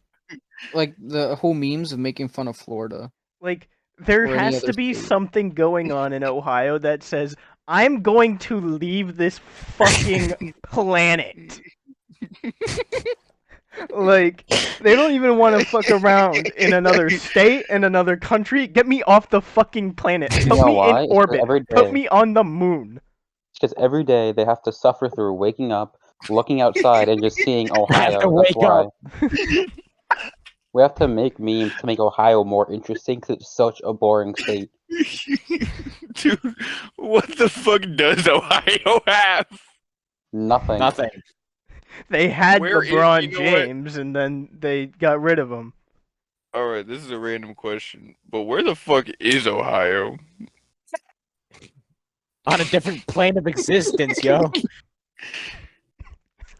the whole memes of making fun of Florida. Like, there Or any has other to be state. something going on in Ohio that says, I'm going to leave this fucking planet. Like, they don't even want to fuck around in another state, in another country. Get me off the fucking planet. You Put know me why? in It's 'cause orbit. every Put day- me on the moon. Because every day they have to suffer through waking up, looking outside, and just seeing Ohio. to That's wake why. up. We have to make memes to make Ohio more interesting because it's such a boring state. Dude, what the fuck does Ohio have? Nothing. Nothing. They had Where is- LeBron you know what? James, and then they got rid of him. Alright, this is a random question, but where the fuck is Ohio? On a different plane of existence, yo.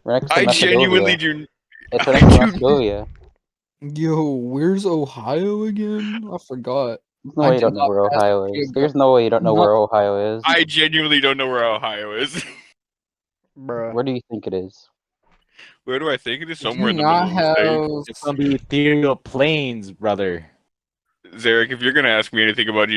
We're next to I Macedonia. genuinely do. It's I right next to do- Macedonia. Yo, where's Ohio again? I forgot. There's no I way you did don't know not where pass Ohio is. geography. There's no way you don't know Not- where Ohio is. I genuinely don't know where Ohio is. Bruh. Where do you think it is? Where do I think it is? Did Somewhere you in the not middle of the have? It's on the ethereal plains, brother. state. Zarek, if you're gonna ask me anything about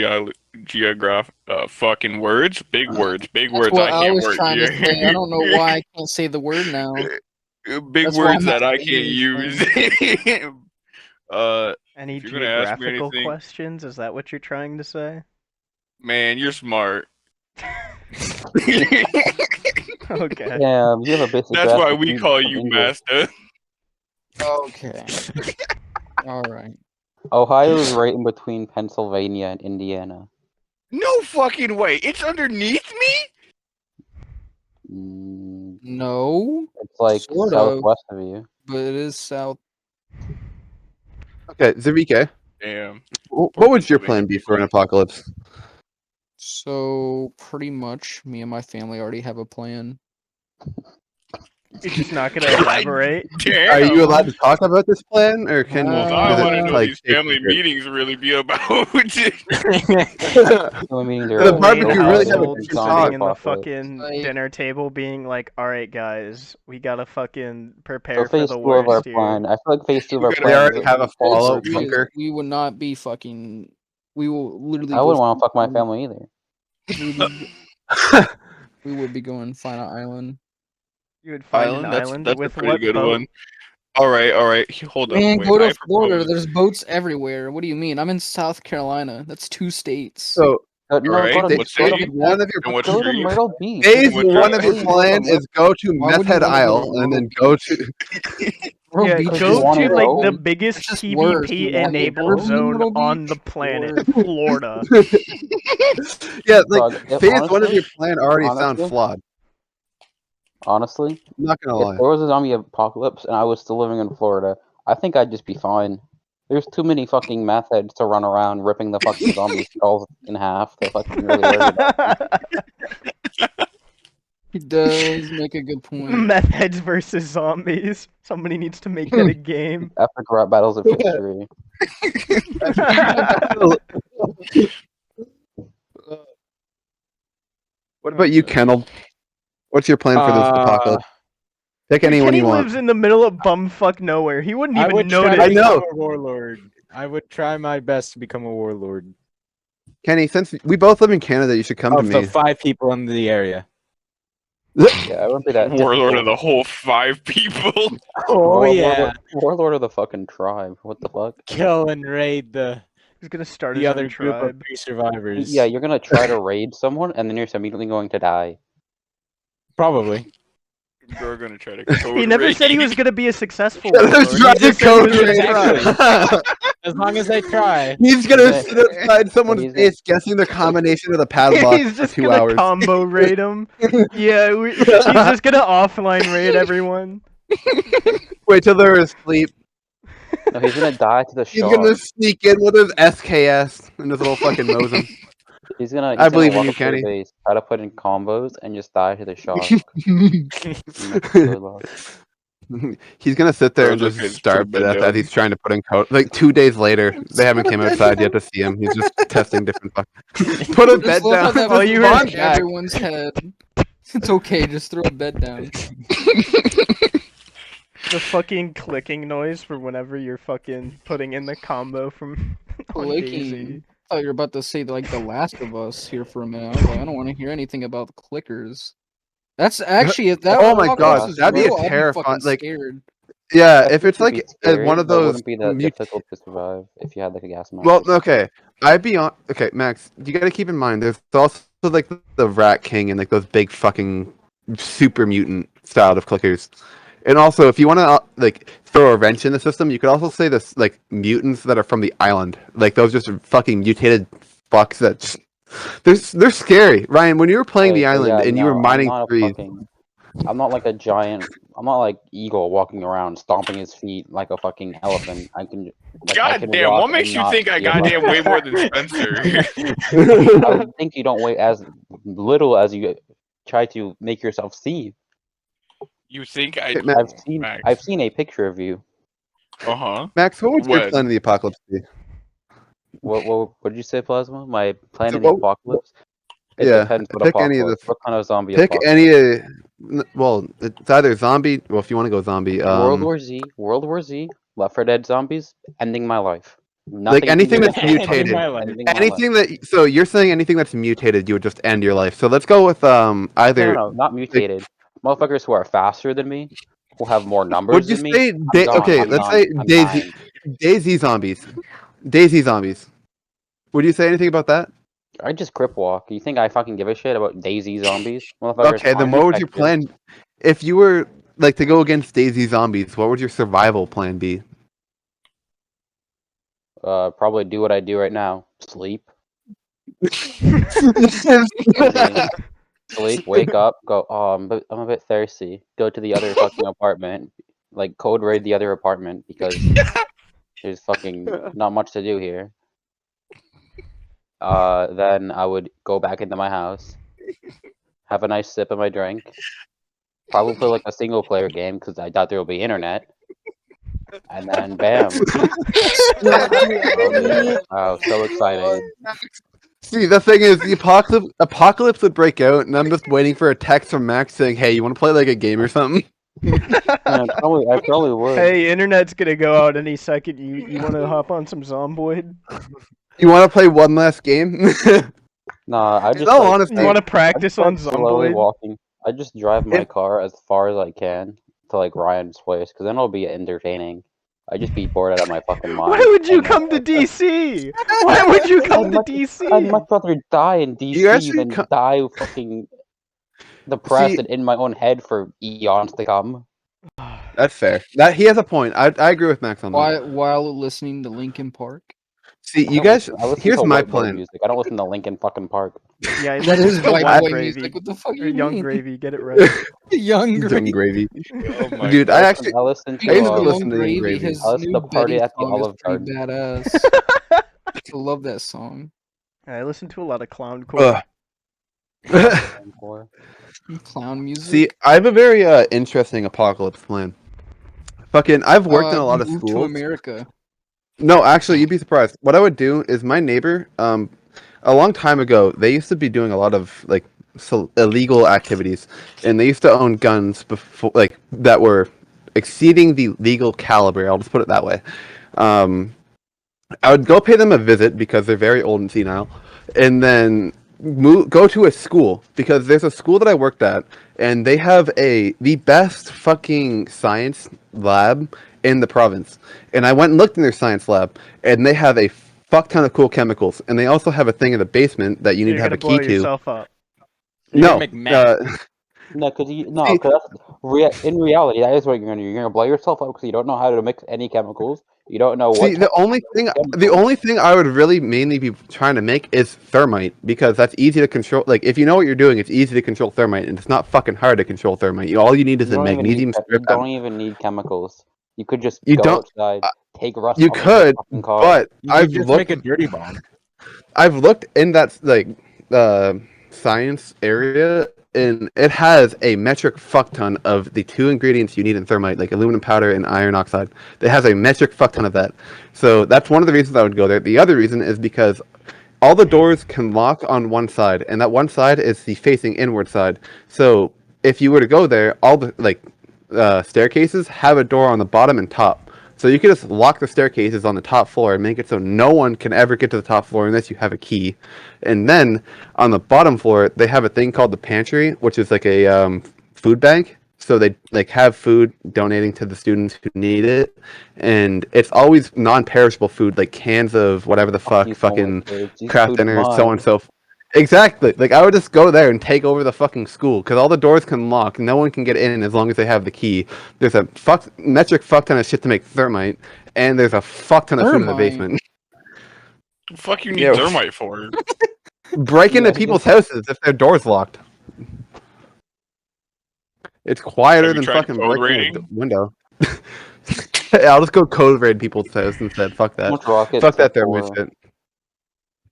fucking words, big words, big That's words. what I I can't was work trying to here. say. I don't know why I can't say the word now. Big That's why words I'm that I asking can't you these use. Any If you're gonna ask me geographical anything- questions? Is that what you're trying to say? man, you're smart. Okay. Yeah, you have a basic. That's why grasp we of call English. you master. Okay. All right. Ohio is right in between Pennsylvania and Indiana. No fucking way! It's underneath me. No, It's like Sort of. southwest of you. but it is south. Okay, Zavike, Damn. what would your plan be for an apocalypse? So pretty much, me and my family already have a plan. You're just not gonna elaborate. Damn. Are you allowed to talk about this plan, or can Well, I is want to it, know like, these family secret? meetings really be about. I mean, The barbecue Plain really have a household good sitting talk. in the fucking Like- dinner table being like, alright guys, we gotta fucking So prepare for phase the 2 of our worst here. plan. I feel like phase 2 of We our gotta- They plan. already is- have a fallout we, bunker. we would not be fucking. We will literally. I go wouldn't want to fuck my find- family either. We would be going find an island. You would find Island? an That's island a with pretty what good boat? one. All right. Hold up. Man, Wait, go I to Florida. propose- There's boats everywhere. What do you mean? I'm in South Carolina. That's 2 states. So No, Right, go to, what go city? to, one of your And what go to street? Myrtle Beach. phase What one of your drug? plan is go to Why Meth would you Head wanna go Isle to and then Myrtle go to. Myrtle Yeah, Beach Because go you wanna to like go. the It's biggest just worse. PvP You want to enabled go to zone Myrtle on the Beach? planet, Or- Florida. Yeah, like Dog, if phase one of honestly- your plan already sounds honestly- flawed. Honestly, I'm not gonna if lie. there was a zombie apocalypse and I was still living in Florida, I think I'd just be fine. There's too many fucking meth heads to run around ripping the fucking zombie skulls in half to fucking really worry about. He does make a good point. Meth heads versus zombies. Somebody needs to make that a game. Epic rap battles of history. What about you, Kennel? What's your plan for this apocalypse? Pick anyone Kenny you want. lives in the middle of bumfuck nowhere. He wouldn't I even would notice. try I to know. become a warlord. I would try my best to become a warlord Kenny, since we both live in Canada, you should come to of the me. 5 people in the area. Yeah, I wouldn't be that Warlord difficult. of the whole 5 people. Oh yeah, Warlord of the fucking tribe. What the fuck? kill and raid the He's gonna start the his other own group of tribe. pre-survivors. Yeah, you're gonna try to raid someone and then you're immediately going to die. Probably. You're gonna try to code He never raid. said he was gonna be a successful Let's warlord. He try to just said he code was gonna raid. try. As long as they try. He's gonna Yeah. sit outside someone's He's gonna- face guessing the combination of the padlock He's for just 2 gonna hours. combo raid him. Yeah, he's just gonna offline raid everyone. Wait till they're asleep. No, he's gonna die to the He's shark. gonna sneak in with his SKS and his little fucking Mosin. He's gonna. I believe in walk you, up to the Kenny. base, try to put in combos, and just die to the shark. Good luck. He's gonna sit there and Those just are kids starve put to a bed death down. as he's trying to put in code. Like 2 days later, they haven't came outside yet to see him. He's just testing different. Put a bed Just love how down. that Oh, was you on were- everyone's head. It's okay, just throw a bed down. The fucking clicking noise for whenever you're fucking putting in the combo from on DayZ. Clicking. I thought you were about to say like The Last of Us here for a minute. I was like, I don't want to hear anything about the clickers. That's actually if that. Oh my apocalypse God, is that'd be a real, I'd terrifying- fucking like- scared. Yeah, I if think it's it'd be like scary, one of but it those. wouldn't be that mut- difficult to survive if you had like a gas mask. Well, or something. okay. I'd be on. Okay, Max, you gotta keep in mind there's also like the Rat King and like those big fucking super mutant style of clickers. And also, if you want to like throw a wrench in the system, you could also say this like mutants that are from the island, like those just fucking mutated fucks that they're scary. Ryan, when you were playing Okay, the so island yeah, and you no, were mining I'm not a trees, fucking- I'm not like a giant. I'm not like Eagle walking around stomping his feet like a fucking elephant. I can. Like, I God can damn, walk what makes and you not think I be a goddamn fucking- way more than Spencer? I would think you don't weigh as little as you try to make yourself seem. You think I? Hey, Max. I've seen. Max. I've seen a picture of you. Max, what would your When? plan of the apocalypse be? What did you say, Plasma? My plan So in the what- apocalypse? It Yeah, depends what pick any of the. apocalypse. What kind of zombie Pick apocalypse? well, it's either zombie. Well, if you want to go zombie, World War Z, Left 4 Dead zombies, ending my life. Nothing anything you can that's do. mutated. Ending my life. Anything that. So you're saying anything that's mutated, you would just end your life. So let's go with either. No, not mutated. Motherfuckers who are faster than me, who have more numbers Would you than me. say I'm gone. okay? I'm Let's done. say I'm Daisy dying. Daisy zombies. Daisy zombies. Would you say anything about that? I just crip walk. You think I fucking give a shit about Daisy zombies? Motherfuckers Okay, then aren't what would your effective. plan? If you were like to go against Daisy zombies, what would your survival plan be? Probably do what I do right now. Sleep. Sleep, wake up, go, oh, I'm a bit thirsty. Go to the other fucking apartment. Like, code raid the other apartment because there's fucking not much to do here. Then I would go back into my house, have a nice sip of my drink, probably play like a single player game because I doubt there will be internet. And then bam. Oh, so exciting. See, the thing is, the apocalypse would break out, and I'm just waiting for a text from Max saying, "Hey, you want to play like a game or something?" Yeah, I probably would. Hey, internet's gonna go out any second. You want to hop on some Zomboid? You want to play one last game? Nah, I just No, like, honestly, You want to practice on slowly Zomboid? walking. I just drive my If- car as far as I can to like Ryan's place, because then it'll be entertaining. I just be bored out of my fucking mind. Why would you and, come to DC? Why would you come to I'd DC? much rather die in DC actually than die fucking depressed and in my own head for eons to come. That's fair. That he has a point. I agree with Max on that. While listening to Linkin Park. See, I you don't guys. listen- I listen Here's to my white boy plan. music. I don't listen to Linkin fucking Park. Yeah, That is the white Young boy Gravy. music. What the fuck Or you Young mean? Gravy, get it right. Young Young Gravy. Gravy. Oh my Dude, I actually. I listen I used to to listen to Young Gravy, Gravy. his I listen new to Party Betty at the song is Olive pretty Garden. badass. I love that song. I listen to a lot of clowncore. Clown music. See, I have a very interesting apocalypse plan. Fucking, I've worked in a lot of move to schools. America. No, actually, you'd be surprised. What I would do is my neighbor, a long time ago, they used to be doing a lot of like illegal activities, and they used to own guns before, like that were exceeding the legal caliber. I'll just put it that way. I would go pay them a visit because they're very old and senile, and then go to a school because there's a school that I worked at, and they have the best fucking science lab in the province. And I went and looked in their science lab, and they have a fuck ton of cool chemicals, and they also have a thing in the basement that you need You're to have gonna a key blow to. yourself up. No, make meth. No, because in reality, that is what you're gonna do. You're gonna blow yourself up because you don't know how to mix any chemicals. You don't know what. see, the only thing I would really mainly be trying to make is thermite because that's easy to control. Like, if you know what you're doing, it's easy to control thermite, and it's not fucking hard to control thermite. All you need is You a don't even need magnesium you strip. don't even need chemicals. You could just You go don't- outside, take rust. You off of could, your fucking car. but You I've just looked. make a dirty bomb. I've looked in that like science area, and it has a metric fuck ton of the two ingredients you need in thermite, like aluminum powder and iron oxide. It has a metric fuck ton of that. So that's one of the reasons I would go there. The other reason is because all the doors can lock on one side, and that one side is the facing inward side. So if you were to go there, all the staircases have a door on the bottom and top. So you can just lock the staircases on the top floor and make it so no one can ever get to the top floor unless you have a key. And then on the bottom floor, they have a thing called the pantry, which is like a food bank. So they like have food donating to the students who need it, and it's always non-perishable food, like cans of whatever the fuck, These fucking homeless kids, these craft food's dinner, so mine. on and so forth. Exactly. Like, I would just go there and take over the fucking school because all the doors can lock. No one can get in as long as they have the key. There's a metric fuck ton of shit to make thermite, and there's a fuck ton of food in the Thermite? basement. The fuck you need Yeah. thermite for? Break into Yeah, people's houses if their door's locked. It's quieter Have you than tried fucking code breaking a raiding? window. I'll just go code raid people's house instead. Fuck How that. much rockets Fuck that are thermite for- shit.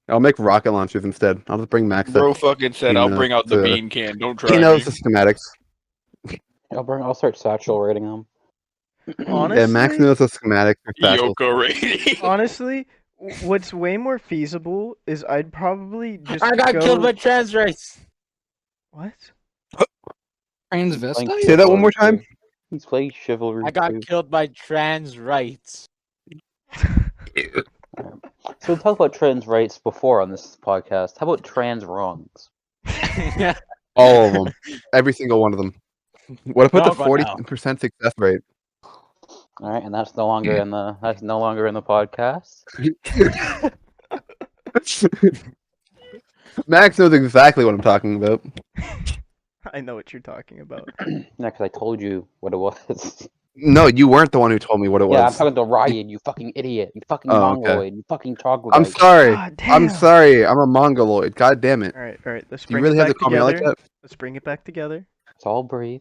I'll make rocket launchers instead. I'll just bring Max Bro up. fucking said, He I'll knows bring out the the- bean can. Don't He try knows me. the schematics. I'll start satchel rating them. Honestly, Yeah, Max knows the schematics for satchels. Yoko rating. honestly, what's way more feasible is I'd probably just I got go. killed by trans rights. What? Transvestite? Say that one more time. He's playing Chivalry. I got 2. killed by trans rights. So we talked about trans rights before on this podcast. How about trans wrongs? All of them. Every single one of them. What about No, the go 40% success rate? All right, and that's no longer in the podcast. Max knows exactly what I'm talking about. I know what you're talking about. Yeah, because I told you what it was. No, you weren't the one who told me what it was. Yeah, I'm talking to Ryan. You fucking idiot. You fucking Oh, okay. mongoloid. You fucking troglodyte. I'm sorry. God I'm damn. sorry. I'm a mongoloid. God damn it. All right. Let's Do you bring really it have back to call me out like together. that? Let's bring it back together. It's all breathe.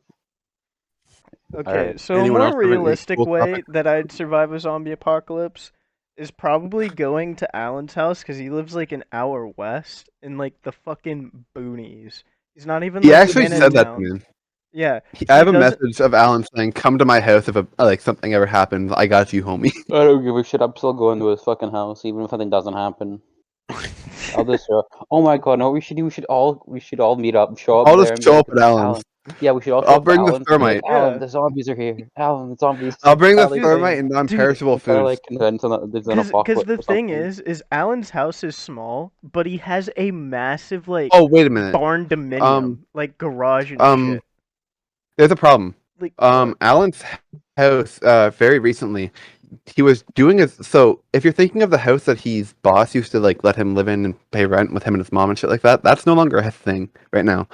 Okay, Alright. so Anyone a else more have any realistic cool way topic? that I'd survive a zombie apocalypse is probably going to Alan's house because he lives like an hour west in like the fucking boonies. He's not even He like actually in a said that to town. me. Yeah, I have a doesn't- message of Alan saying, "Come to my house if like something ever happens. I got you, homie." I don't give a shit. I'm still going to his fucking house, even if something doesn't happen. I'll just oh my god, no, we should all meet up, show up I'll there, just and be show like, up at Alan's. Alan. Yeah, we should all show I'll up bring at the Alan's and be like, thermite. Alan, Yeah. the zombies are here. Alan, the zombies. I'll bring the Alan, thermite and non-perishable Try to foods. like convince him that there's an Because apocalypse. the or thing something. is Alan's house is small, but he has a massive like Oh, wait a minute. barn dominium, like garage and um, shit. There's a problem. Like what? Alan's house, very recently, he was doing his. So, if you're thinking of the house that his boss used to like let him live in and pay rent with him and his mom and shit like that, that's no longer a thing right now.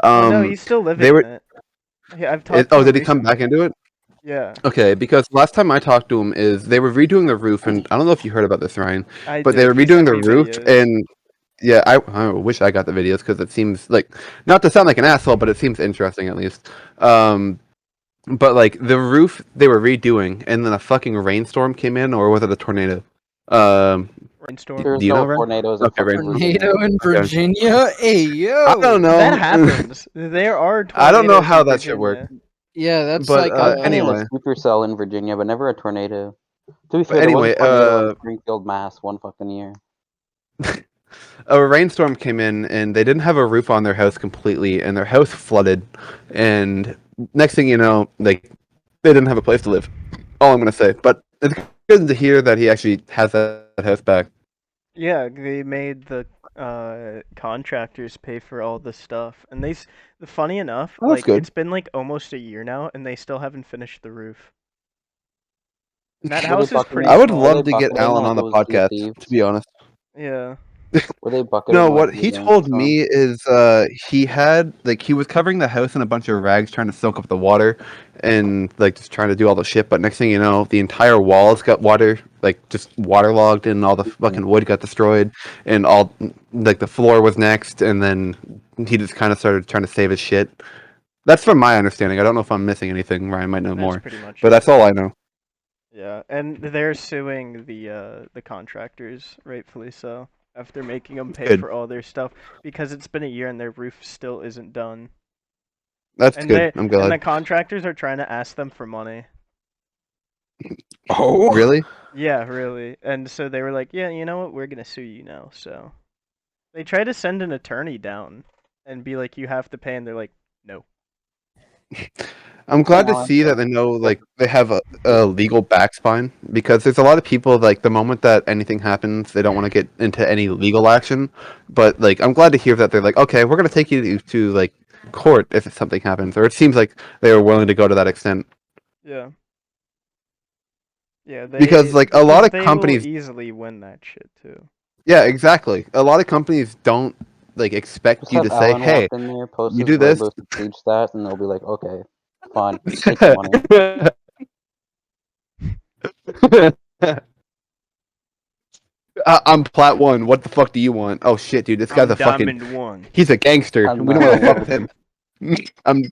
Oh no, he's still living they were. in it. Yeah, I've talked to Oh, him did he come back recently. into it? Yeah, Okay, because last time I talked to him is they were redoing the roof, and I don't know if you heard about this, Ryan, I but they did. were He redoing sent the me roof, videos. and yeah, I wish I got the videos because it seems like not to sound like an asshole, but it seems interesting at least. But like the roof they were redoing, and then a fucking rainstorm came in, or was it a tornado? Rainstorm. There's Do you no know, Ryan? tornadoes in Okay, fucking Virginia. Tornado in Virginia? Hey, yo! I don't know. That happens. There are tornadoes I don't know how in that shit works. Virginia. Yeah, that's But, like I've been in anyway. a supercell in Virginia, but never a tornado. To be But fair, there was anyway, a tornado in Springfield, Mass. One fucking year. a rainstorm came in, and they didn't have a roof on their house completely, and their house flooded. And next thing you know, like they didn't have a place to live. All I'm gonna say. But it's good to hear that he actually has that house back. Yeah, they made the contractors pay for all the stuff, and funny enough, Oh, that's like good. it's been like almost a year now, and they still haven't finished the roof. That Were house they is bucketing- pretty I would small. Were they love to get bucketing Alan like on the those podcast, thieves? to be honest. Yeah. Were they bucketing? No, like what the he Against told Storm? me is he had like he was covering the house in a bunch of rags trying to soak up the water and like just trying to do all the shit, but next thing you know, the entire walls got water, like just waterlogged, and all the fucking wood got destroyed, and all like the floor was next, and then he just kind of started trying to save his shit. That's from my understanding. I don't know if I'm missing anything. Ryan might know That's more, pretty much but it. that's all I know. Yeah, and they're suing the contractors, rightfully so, after making them pay Good. for all their stuff because it's been a year and their roof still isn't done. That's And good. I'm and glad. the contractors are trying to ask them for money. Oh, Really? Yeah, really. And so they were like, "Yeah, you know what? We're gonna sue you now." So they tried to send an attorney down and be like, "You have to pay," and they're like, "No." I'm glad Yeah, to see that they know like they have a legal backspine because there's a lot of people like the moment that anything happens they don't want to get into any legal action, but like I'm glad to hear that they're like, okay, we're gonna take you to like court if something happens, or it seems like they are willing to go to that extent. Yeah. Yeah, Because, like, a lot of they companies- will easily win that shit too. Yeah, exactly. A lot of companies don't like expect Just you have to say, Alan hey, walk in there, post you his do this. Rainbow Siege stats, and they'll be like, okay, fine, take your money. I'm plat 1. What the fuck do you want? Oh shit, dude, this guy's I'm a fucking. Diamond 1. He's a gangster. I'm We don't want to not- fuck with him. I'm.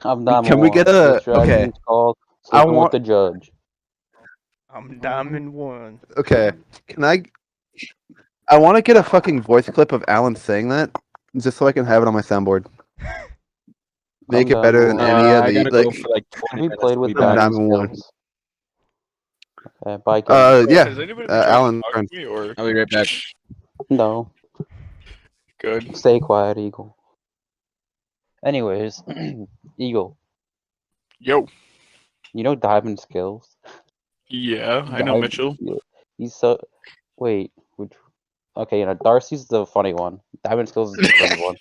I'm Diamond Can we One. get The a- strategy okay. is called I Sleeping want- with the Judge. I'm Diamond 1. Okay. Can I want to get a fucking voice clip of Alan saying that, just so I can have it on my soundboard. Make I'm it down better to than one. any of I the gotta like. go for like 20 We minutes played to with be back. diamond Diamond one. skills. Okay, bye, Kevin. Yeah. Has anybody been trying to Alan. talk Friends. to me or? I'll be right back. No, Good. stay quiet, Eagle. Anyways, Eagle, Yo. you know diamond skills? Yeah, I know Diamond, Mitchell. he's so. Wait, which? Okay, Darcy's the funny one. Diamond skills is the cringe one.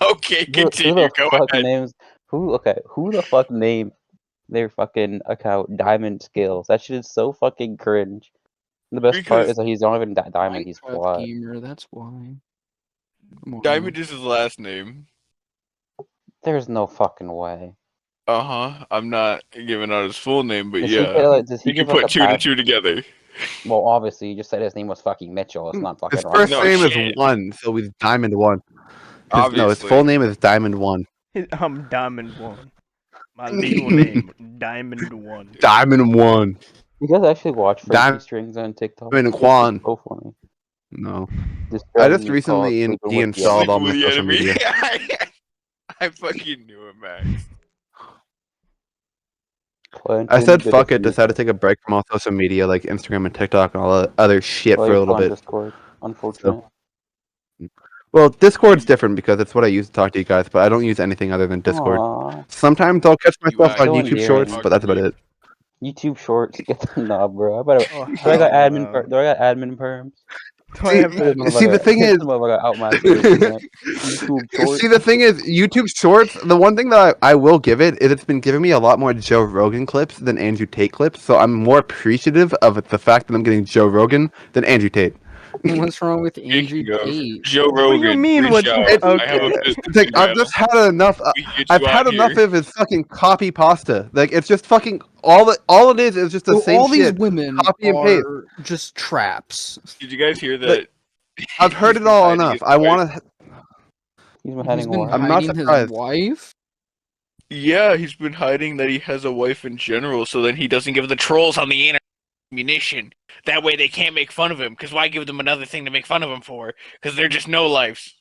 Okay, Who continue. the Go fuck ahead. names? Who? Okay, who the fuck named their fucking account Diamond Skills? That shit is so fucking cringe. And the best part Because is that he's not even diamond. He's Minecraft flat. gamer, that's why. Come on. Diamond is his last name. There's no fucking way. I'm not giving out his full name, but Does he yeah. get, like, does he You can give like put a two to pass? two together. Well, obviously, you just said his name was fucking Mitchell. It's not fucking His Ryan. first No, name shit. is One, so he's Diamond One. No, his Obviously. full name is Diamond One. I'm Diamond One. My legal name, Diamond One. Diamond One. You guys actually watch Frankie Diamond Strings on TikTok? Quan. It's so funny. No. This I girl just you call recently sleeping with the deinstalled Sleeping all my with the social enemy. media. I fucking knew it, Max. I said Quentin fuck did it, decided to take a break from all social media like Instagram and TikTok and all that other shit for a little on bit. Discord. Unfortunate. Well, Discord's different because it's what I use to talk to you guys, but I don't use anything other than Discord. Aww. Sometimes I'll catch You myself on so YouTube Shorts, endearing. but that's about it. YouTube Shorts. Get the knob, bro. Do Oh, I got hell admin? no. Do I got admin perms? Do I have See, admin? see, the thing is, out my YouTube Shorts. see, the thing is, YouTube Shorts. The one thing that I will give it is it's been giving me a lot more Joe Rogan clips than Andrew Tate clips. So I'm more appreciative of the fact that I'm getting Joe Rogan than Andrew Tate. What's wrong with Andrew Speaking of Tate? Joe What do you Rogan, mean, reach what's out. wrong? I have a Okay. business It's like I've just had enough. We can get I've you had out enough here. of his fucking copy pasta. Like it's just fucking all it is just the So same all these shit. women Copy and paste. are just traps. Did you guys hear that? I've heard He's it been all hiding enough. his I wife? want to. He's been He's heading been what? I'm not hiding his surprised. wife. Yeah, he's been hiding that he has a wife in general, so then he doesn't give the trolls on the internet ammunition. That way they can't make fun of him. Because why give them another thing to make fun of him for? Because they're just no lives.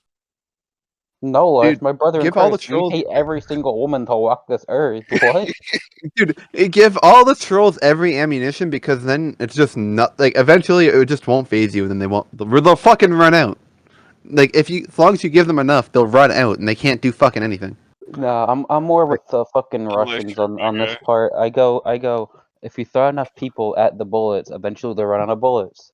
No, life. Dude, My brother in give all the Christ. We trolls- hate every single woman to walk this earth. What? Dude, give all the trolls every ammunition because then it's just not like eventually it just won't phase you and then they'll fucking run out. Like as long as you give them enough, they'll run out and they can't do fucking anything. No, I'm more with the fucking Unless Russians you're on this okay. part. I go. If you throw enough people at the bullets, eventually they run out of bullets.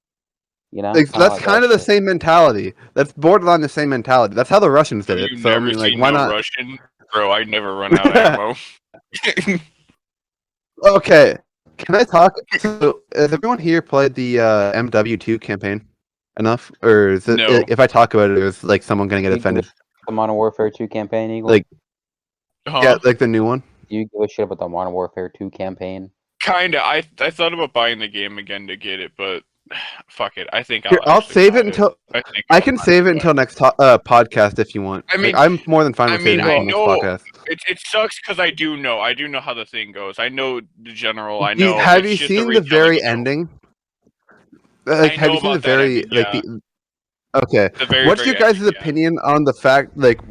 You know, Like, that's like kind that of the shit. same mentality. That's borderline the same mentality. That's how the Russians did Have it. you So I never mean, like, seen why no not? Russian? Bro, I never run out of ammo. Okay, can I talk? So, has everyone here played the MW2 campaign enough, or is it, No. if I talk about it, is like someone gonna get Do you give offended? the Modern Warfare 2 campaign, Eagle? Like- Huh? Yeah, like the new one. Do you give a shit about the Modern Warfare 2 campaign? Kinda. I thought about buying the game again to get it, but fuck it. I think Here, I'll actually save buy it until think I I'll can buy save it but- until next podcast if you want. I mean- like, I'm more than fine I with mean, saving it I until next know- podcast. It sucks because I do know how the thing goes. I know the general. I Do you- know. have it's you just seen the retelling very of it. ending? Like, I have know you seen the about that very ending, like yeah. the? Okay, The very, what's very your guys' ending, yeah. opinion on the fact, like,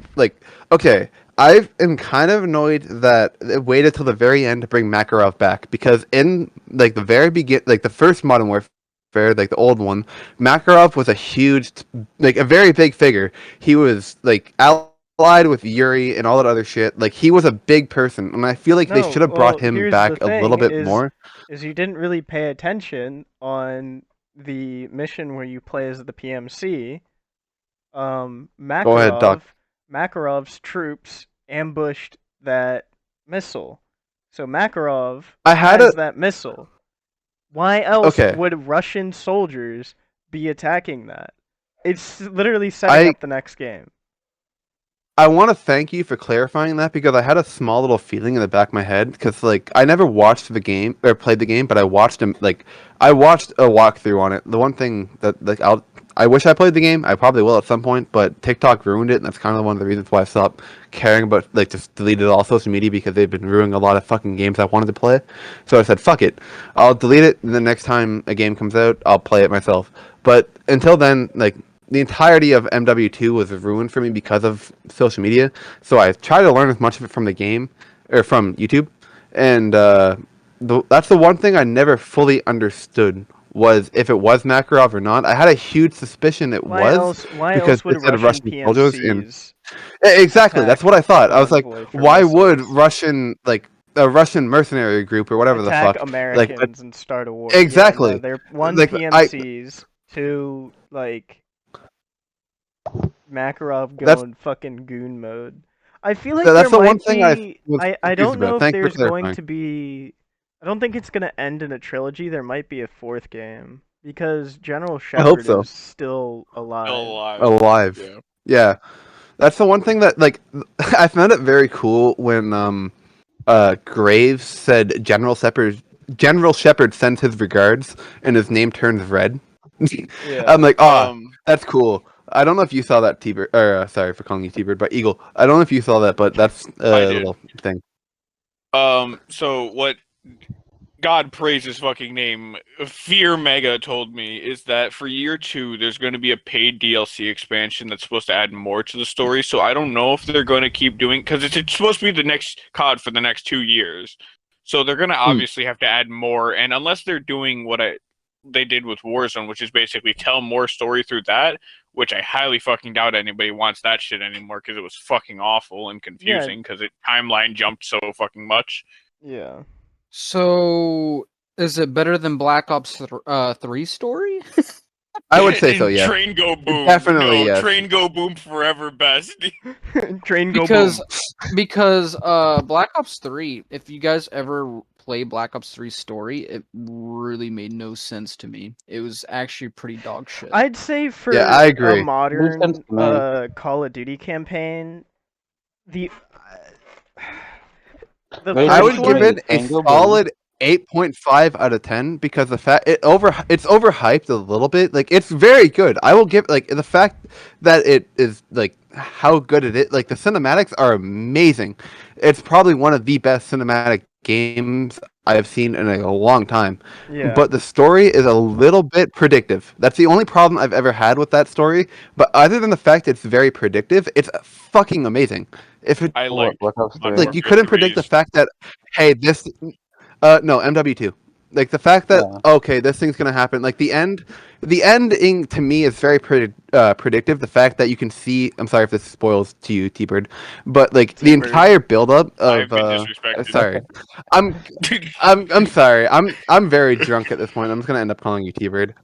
okay, I am kind of annoyed that they waited till the very end to bring Makarov back because in like the very like the first Modern Warfare, like the old one, Makarov was a huge, like a very big figure. He was like allied with Yuri and all that other shit. Like he was a big person, and I feel like they No, should have brought him here's back the a little thing bit more. Is you didn't really pay attention on the mission where you play as the PMC. Go ahead, Doc. Makarov's troops ambushed that missile. So Makarov I had has a that missile. Why else Okay. would Russian soldiers be attacking that? It's literally setting up the next game. I want to thank you for clarifying that because I had a small little feeling in the back of my head because like I never watched the game or played the game, but I watched I watched a walkthrough on it. The one thing that like I wish I played the game. I probably will at some point, but TikTok ruined it, and that's kind of one of the reasons why I stopped caring about like just deleted all social media because they've been ruining a lot of fucking games I wanted to play. So I said, fuck it, I'll delete it. And the next time a game comes out, I'll play it myself. But until then, like the entirety of MW2 was ruined for me because of social media. So I tried to learn as much of it from the game or from YouTube, and that's the one thing I never fully understood was if it was Makarov or not. I had a huge suspicion it was Why because else would it said Russian Russian soldiers in. PMCs Exactly, that's attack what I a thought. I was like, convoy for why would missiles? Russian like a Russian mercenary group or whatever the Attack fuck Americans and start a war? exactly. Yeah, no, they're one Like PMCs, two like Makarov That's- going fucking goon mode. I feel like that's there the one might thing I be. was I confused don't about. know if Thanks for there's going clarifying. to be. I don't think it's gonna end in a trilogy. There might be a fourth game because General I hope Shepard so. is still alive. Still alive. Alive. Yeah. Yeah. That's the one thing that like I found it very cool when Graves said General Shepard sends his regards and his name turns red. Yeah. I'm like, that's cool. I don't know if you saw that, T-Bird, or sorry for calling you T-Bird, but Eagle. I don't know if you saw that, but that's I a did. little thing. So what God praise his fucking name, Fear Mega told me is that for year 2, there's going to be a paid DLC expansion that's supposed to add more to the story. So I don't know if they're going to keep doing, because it's supposed to be the next COD for the next 2 years. So they're going to obviously have to add more. And unless they're doing what they did with Warzone, which is basically tell more story through that, which I highly fucking doubt anybody wants that shit anymore because it was fucking awful and confusing because it timeline jumped so fucking much. Yeah. So, is it better than Black Ops 3 story? I would say so, yeah. Train go boom. Definitely, no, yes. Train go boom forever best. Train go Because Black Ops 3, if you guys ever play Black Ops 3 story, it really made no sense to me. It was actually pretty dog shit. I'd say for I agree. a modern Makes sense to me. Call of Duty campaign, the Wait, I would first give one, it a Tango Boom. solid 8.5 out of 10 because the fact it's overhyped a little bit. Like it's very good. I will give like the fact that it is like how good it is. Like the cinematics are amazing. It's probably one of the best cinematic games I've seen in a long time. yeah. But the story is a little bit predictive. That's the only problem I've ever had with that story. But other than the fact it's very predictive, it's fucking amazing. If it I like Black Ops 3. like you couldn't predict the fact that hey this no MW2 like the fact that okay this thing's gonna happen like the ending to me is very predictive. The fact that you can see, I'm sorry if this spoils to you, T-Bird, but like the T-Bird. entire build-up I've of been disrespected. sorry I'm sorry I'm very drunk at this point. I'm just gonna end up calling you T-Bird.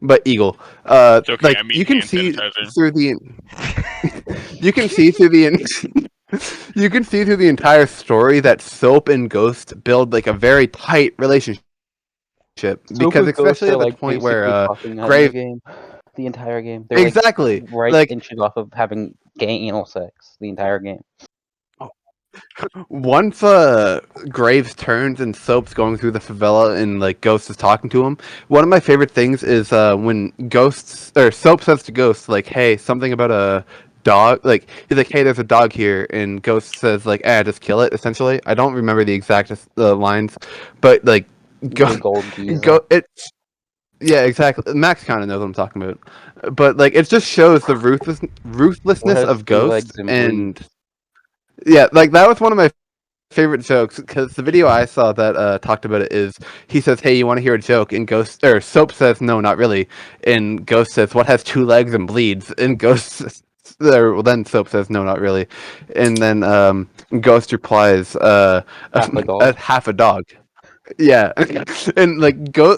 But Eagle, It's okay, like I'm you eating can see hand sanitizer. through the you can see through the you can see through the entire story that Soap and Ghost build like a very tight relationship because especially at the point where Grave the entire game. They're exactly like, right like inches off of having gay anal sex the entire game. once Graves turns and Soap's going through the favela and like Ghost is talking to him, one of my favorite things is when Soap says to Ghost like, hey, something about a dog, like he's like, hey, there's a dog here, and Ghost says like, just kill it, essentially. I don't remember the exact lines, but like it's yeah, exactly. Max kind of knows what I'm talking about, but like it just shows the ruthlessness of Ghost and yeah, like that was one of my favorite jokes because the video I saw that talked about it is he says, "Hey, you want to hear a joke?" And Soap says, "No, not really." And Ghost says, "What has 2 legs and bleeds?" And then Soap says, "No, not really." And then Ghost replies, half a dog." Yeah, and like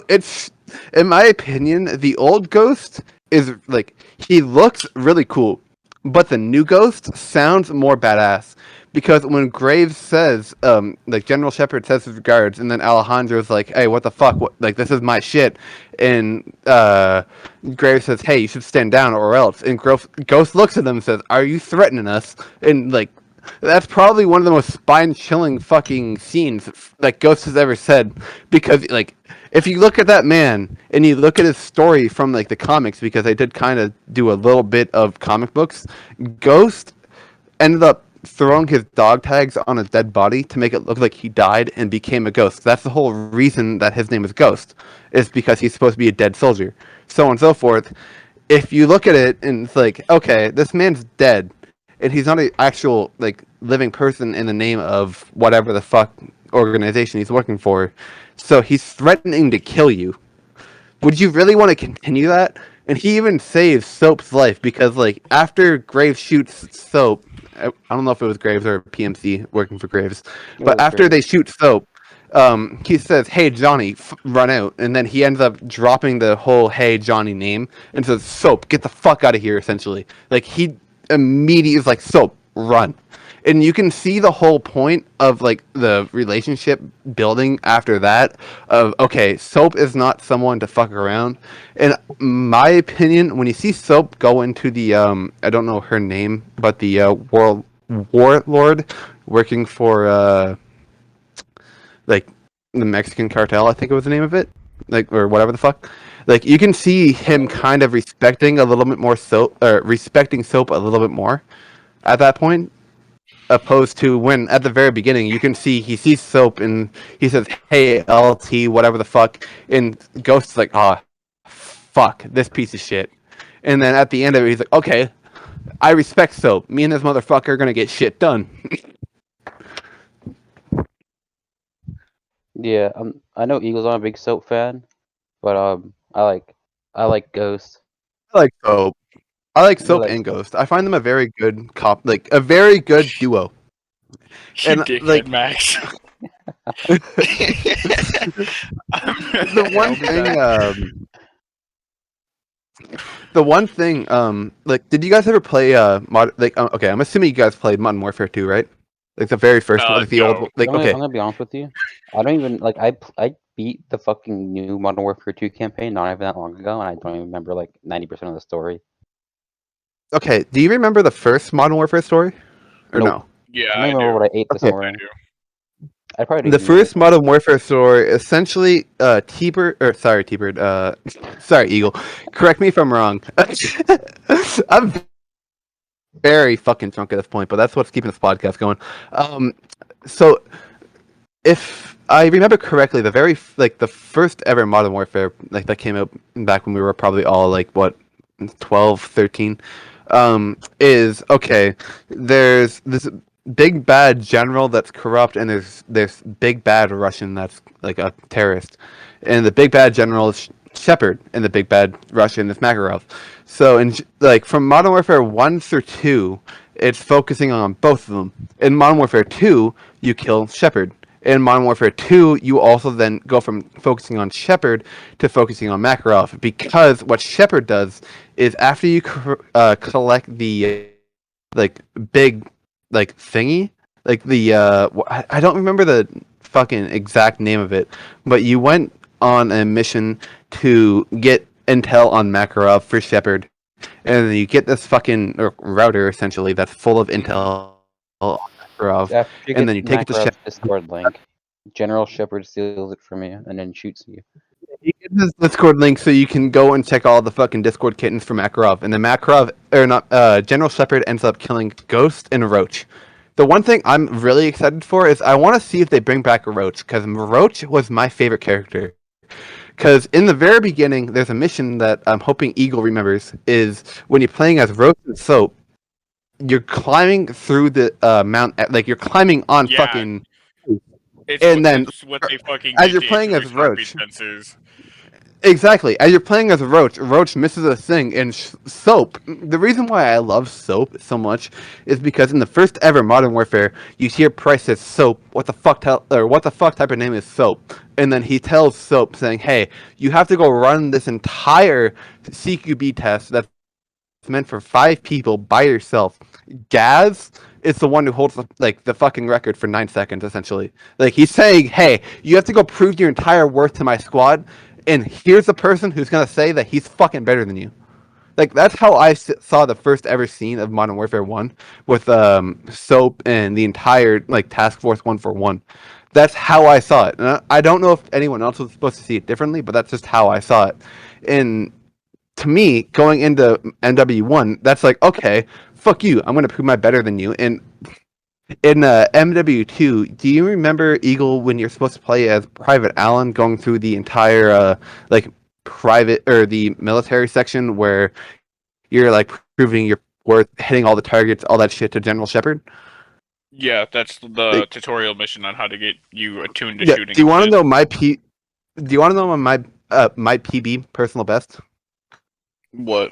it's in my opinion, the old Ghost is like he looks really cool, but the new Ghost sounds more badass. Because when Graves says, like General Shepard says his regards, and then Alejandro's like, "Hey, what the fuck? What, like this is my shit," and Graves says, "Hey, you should stand down or else." And Ghost looks at them and says, "Are you threatening us?" And like, that's probably one of the most spine-chilling fucking scenes that Ghost has ever said. Because like, if you look at that man and you look at his story from like the comics, because I did kind of do a little bit of comic books, Ghost ended up throwing his dog tags on a dead body to make it look like he died and became a ghost. That's the whole reason that his name is Ghost, is because he's supposed to be a dead soldier, so on and so forth. if you look at it and it's like, okay, this man's dead, and he's not an actual like living person in the name of whatever the fuck organization he's working for, so he's threatening to kill you. Would you really want to continue that? And he even saves Soap's life because, like, after Graves shoots Soap, I don't know if it was Graves or PMC working for Graves, but after they shoot Soap, he says, "Hey Johnny, run out," and then he ends up dropping the whole "Hey Johnny" name and says, "Soap, get the fuck out of here!" Essentially, like he immediately is like, "Soap, run." And you can see the whole point of like the relationship building after that of, okay, Soap is not someone to fuck around. In my opinion, when you see Soap go into the I don't know her name, but the world warlord working for like the Mexican cartel, I think it was the name of it, like, or whatever the fuck. Like, you can see him kind of respecting a little bit more Soap, or respecting Soap a little bit more at that point, opposed to when at the very beginning you can see he sees Soap and he says, "Hey LT, whatever the fuck," and Ghost's like, "Ah, fuck this piece of shit," and then at the end of it he's like, "Okay, I respect Soap. Me and this motherfucker are gonna get shit done." Yeah, I know Eagles aren't a big Soap fan, but I like Ghost. I like Soap. I like I Soap like and Ghost. I find them a very good like a very good duo. You And dickhead, like Max. the one thing, like, did you guys ever play okay, I'm assuming you guys played Modern Warfare 2, right? Like the very first one, like the old No. like, I'm okay. gonna be honest with you. I don't even like I beat the fucking new Modern Warfare 2 campaign not even that long ago, and I don't even remember like 90% of the story. Okay, do you remember the first Modern Warfare story? Or Nope. no? Yeah, I don't I even remember do. what I ate this Okay. morning. I do. I probably The didn't even first Modern Warfare story, essentially, T-Bird, sorry, Eagle. Correct me if I'm wrong. I'm very fucking drunk at this point, but that's what's keeping this podcast going. So if I remember correctly, the first ever Modern Warfare, like, that came out back when we were probably all like, what, 12, 13, is, okay, there's this big bad general that's corrupt, and there's big bad Russian that's like a terrorist, and the big bad general is Shepard, and the big bad Russian is Makarov. So in like from Modern Warfare 1 through 2, it's focusing on both of them. In Modern Warfare 2, you kill Shepard. In Modern Warfare 2, you also then go from focusing on Shepard to focusing on Makarov, because what Shepard does is after you collect the like big like thingy, like the I don't remember the fucking exact name of it, but you went on a mission to get intel on Makarov for Shepard, and then you get this fucking router essentially that's full of intel on Makarov, After you and get then you take it to Makarov's Shepard. Discord link, General Shepard steals it from you and then shoots you. You get this Discord link so you can go and check all the fucking Discord kittens for Makarov, and then General Shepard ends up killing Ghost and Roach. The one thing I'm really excited for is I want to see if they bring back Roach, because Roach was my favorite character. Because in the very beginning, there's a mission that I'm hoping Eagle remembers, is when you're playing as Roach and Soap, you're climbing through the mount, like you're climbing on Yeah. fucking, It's and then what they fucking as did you're to playing as introduce Roach. competences. Exactly. As you're playing as Roach, Roach misses a thing, and Soap. The reason why I love Soap so much is because in the first ever Modern Warfare, you hear Price says, "Soap, what the fuck type of name is Soap?" And then he tells Soap saying, "Hey, you have to go run this entire CQB test that's meant for 5 people by yourself." Gaz is the one who holds the fucking record for 9 seconds, essentially. Like, he's saying, "Hey, you have to go prove your entire worth to my squad, and here's the person who's gonna say that he's fucking better than you." Like, that's how I saw the first ever scene of Modern Warfare 1 with Soap and the entire like Task Force 141. That's how I saw it, and I don't know if anyone else was supposed to see it differently, but that's just how I saw it. And to me, going into MW1, that's like, okay, fuck you, I'm gonna prove my better than you. And in MW2, do you remember, Eagle, when you're supposed to play as Private Allen, going through the entire like private or the military section where you're like proving your worth, hitting all the targets, all that shit to General Shepard. Yeah, that's the Like- tutorial mission on how to get you attuned to Yeah. shooting. Do you want to shit. know my Do you want to know my PB personal best? What?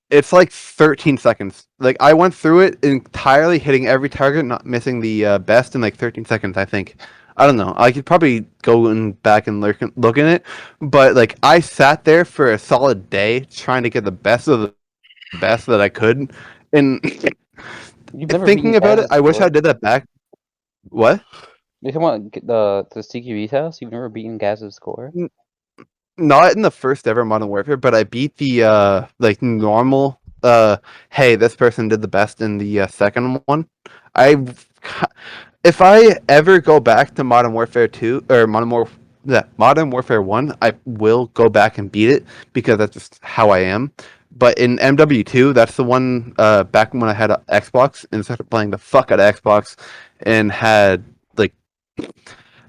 It's like 13 seconds. Like I went through it entirely, hitting every target, not missing the best in like 13 seconds. I think. I don't know. I could probably go back and look in it, but like I sat there for a solid day trying to get the best of the best that I could, and You've never thinking beaten about it, Gaz's I wish I score? did that back. What? You talking about the CQB test? You've never beaten Gaz's score? Not in the first ever Modern Warfare, but I beat the like normal hey, this person did the best in the second one. I if I ever go back to Modern Warfare 2 or Modern Warfare 1, I will go back and beat it because that's just how I am. But in MW2, that's the one back when I had an Xbox and started playing the fuck out of Xbox and had like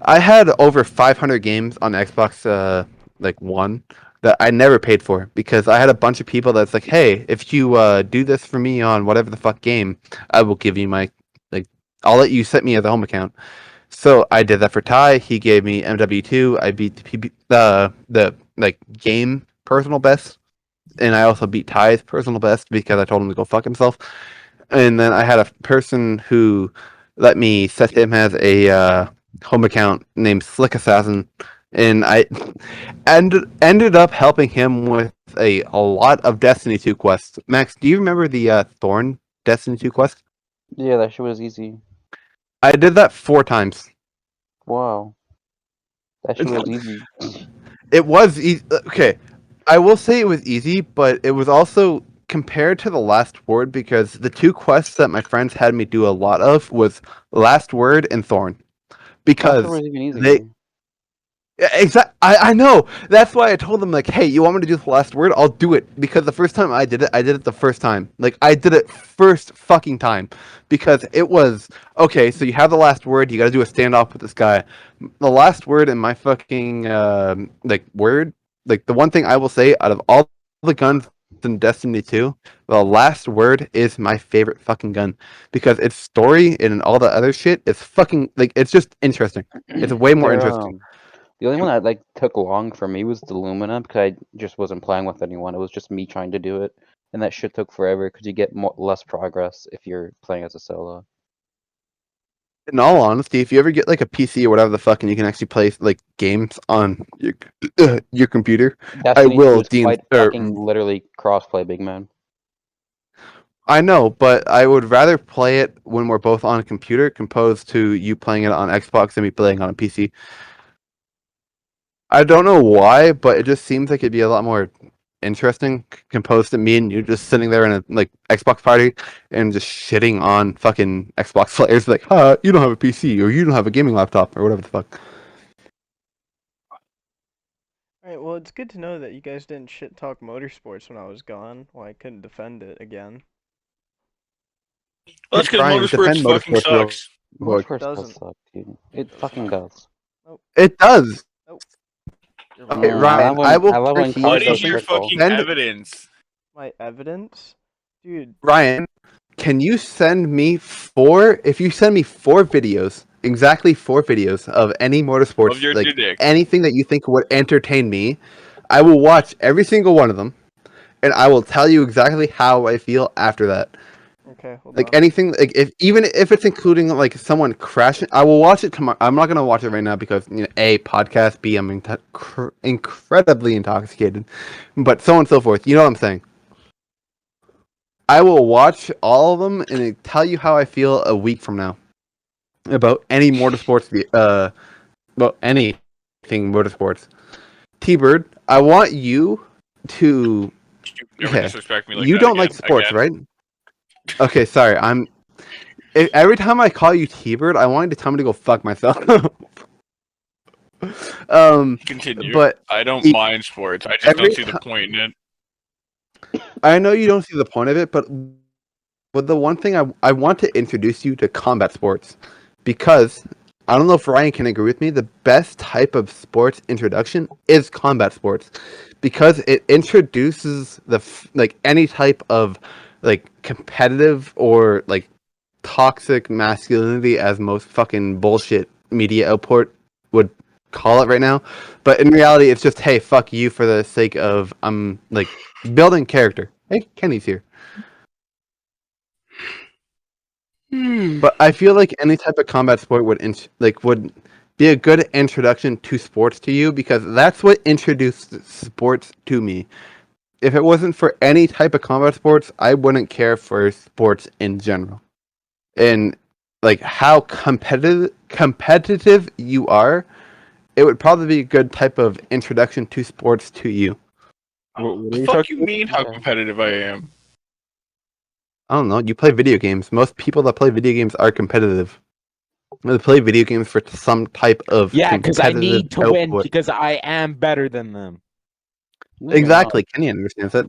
I had over 500 games on Xbox like One that I never paid for because I had a bunch of people that's like, hey, if you do this for me on whatever the fuck game, I will give you my like I'll let you set me as a home account. So I did that for Ty. He gave me MW2. I beat the like game personal best, and I also beat Ty's personal best because I told him to go fuck himself. And then I had a person who let me set him as a home account named Slick Assassin, and I ended up helping him with a lot of Destiny 2 quests. Max, do you remember the Thorn Destiny 2 quest? Yeah, that shit was easy. I did that 4 times. Wow. That shit was easy. It was easy. Okay, I will say it was easy, but it was also compared to the last word because the 2 quests that my friends had me do a lot of was Last Word and Thorn. That shit Because was even easier. they I know. That's why I told them like, hey, you want me to do the last word? I'll do it because the first time I did it the first time. Like I did it first fucking time because it was okay. So you have the last word. You got to do a standoff with this guy. The last word in my fucking like word, like the one thing I will say out of all the guns in Destiny 2, the last word is my favorite fucking gun because its story and all the other shit is fucking like it's just interesting. It's way more There, interesting. The only one that like took long for me was the Lumina because I just wasn't playing with anyone. It was just me trying to do it, and that shit took forever because you get less progress if you're playing as a solo. In all honesty, if you ever get like a PC or whatever the fuck, and you can actually play like games on your computer, Destiny 2 will is quite fucking literally crossplay, big man. I know, but I would rather play it when we're both on a computer, composed to you playing it on Xbox and me playing on a PC. I don't know why, but it just seems like it'd be a lot more interesting composed to me and you just sitting there in a like Xbox party and just shitting on fucking Xbox players like, you don't have a PC or you don't have a gaming laptop or whatever the fuck. Alright, well, it's good to know that you guys didn't shit talk motorsports when I was gone. Well, I couldn't defend it again. Well, that's because Brian, motorsports defend fucking motorsports real sucks. quick. Motorsports does doesn't. suck, dude. It fucking does. It does. You're Okay, wrong. Ryan, I will I love when guarantee What cars you is go your fickle. fucking Send- evidence? My evidence? Dude, Ryan, can you send me if you send me 4 videos, exactly 4 videos of any motorsports, Of your like dick. anything that you think would entertain me, I will watch every single one of them, and I will tell you exactly how I feel after that. okay, hold Like on. anything, like even if it's including like someone crashing, I will watch it tomorrow. I'm not gonna watch it right now because A, podcast, B, I'm incredibly intoxicated, but so on and so forth. You know what I'm saying? I will watch all of them and tell you how I feel a week from now about any motorsports, about anything motorsports. T-Bird, I want you to. You never Okay, disrespect me like you that don't again. like sports, right? Okay, sorry. Every time I call you T-Bird, I want you to tell me to go fuck myself. Continue. But I don't mind sports. I just don't see the point in it. I know you don't see the point of it, but the one thing I want to introduce you to combat sports because I don't know if Ryan can agree with me. The best type of sports introduction is combat sports, because it introduces like any type of like competitive or like toxic masculinity, as most fucking bullshit media output would call it right now. But in reality, it's just, hey, fuck you for the sake of like building character. Hey, Kenny's here. But I feel like any type of combat sport would would be a good introduction to sports to you, because that's what introduced sports to me. If it wasn't for any type of combat sports, I wouldn't care for sports in general. And like how competitive you are, it would probably be a good type of introduction to sports to you. What the fuck you mean how competitive I am? I don't know. You play video games. Most people that play video games are competitive. They play video games for some type of because I need to win output. because I am better than them. Exactly. Kenny understands it.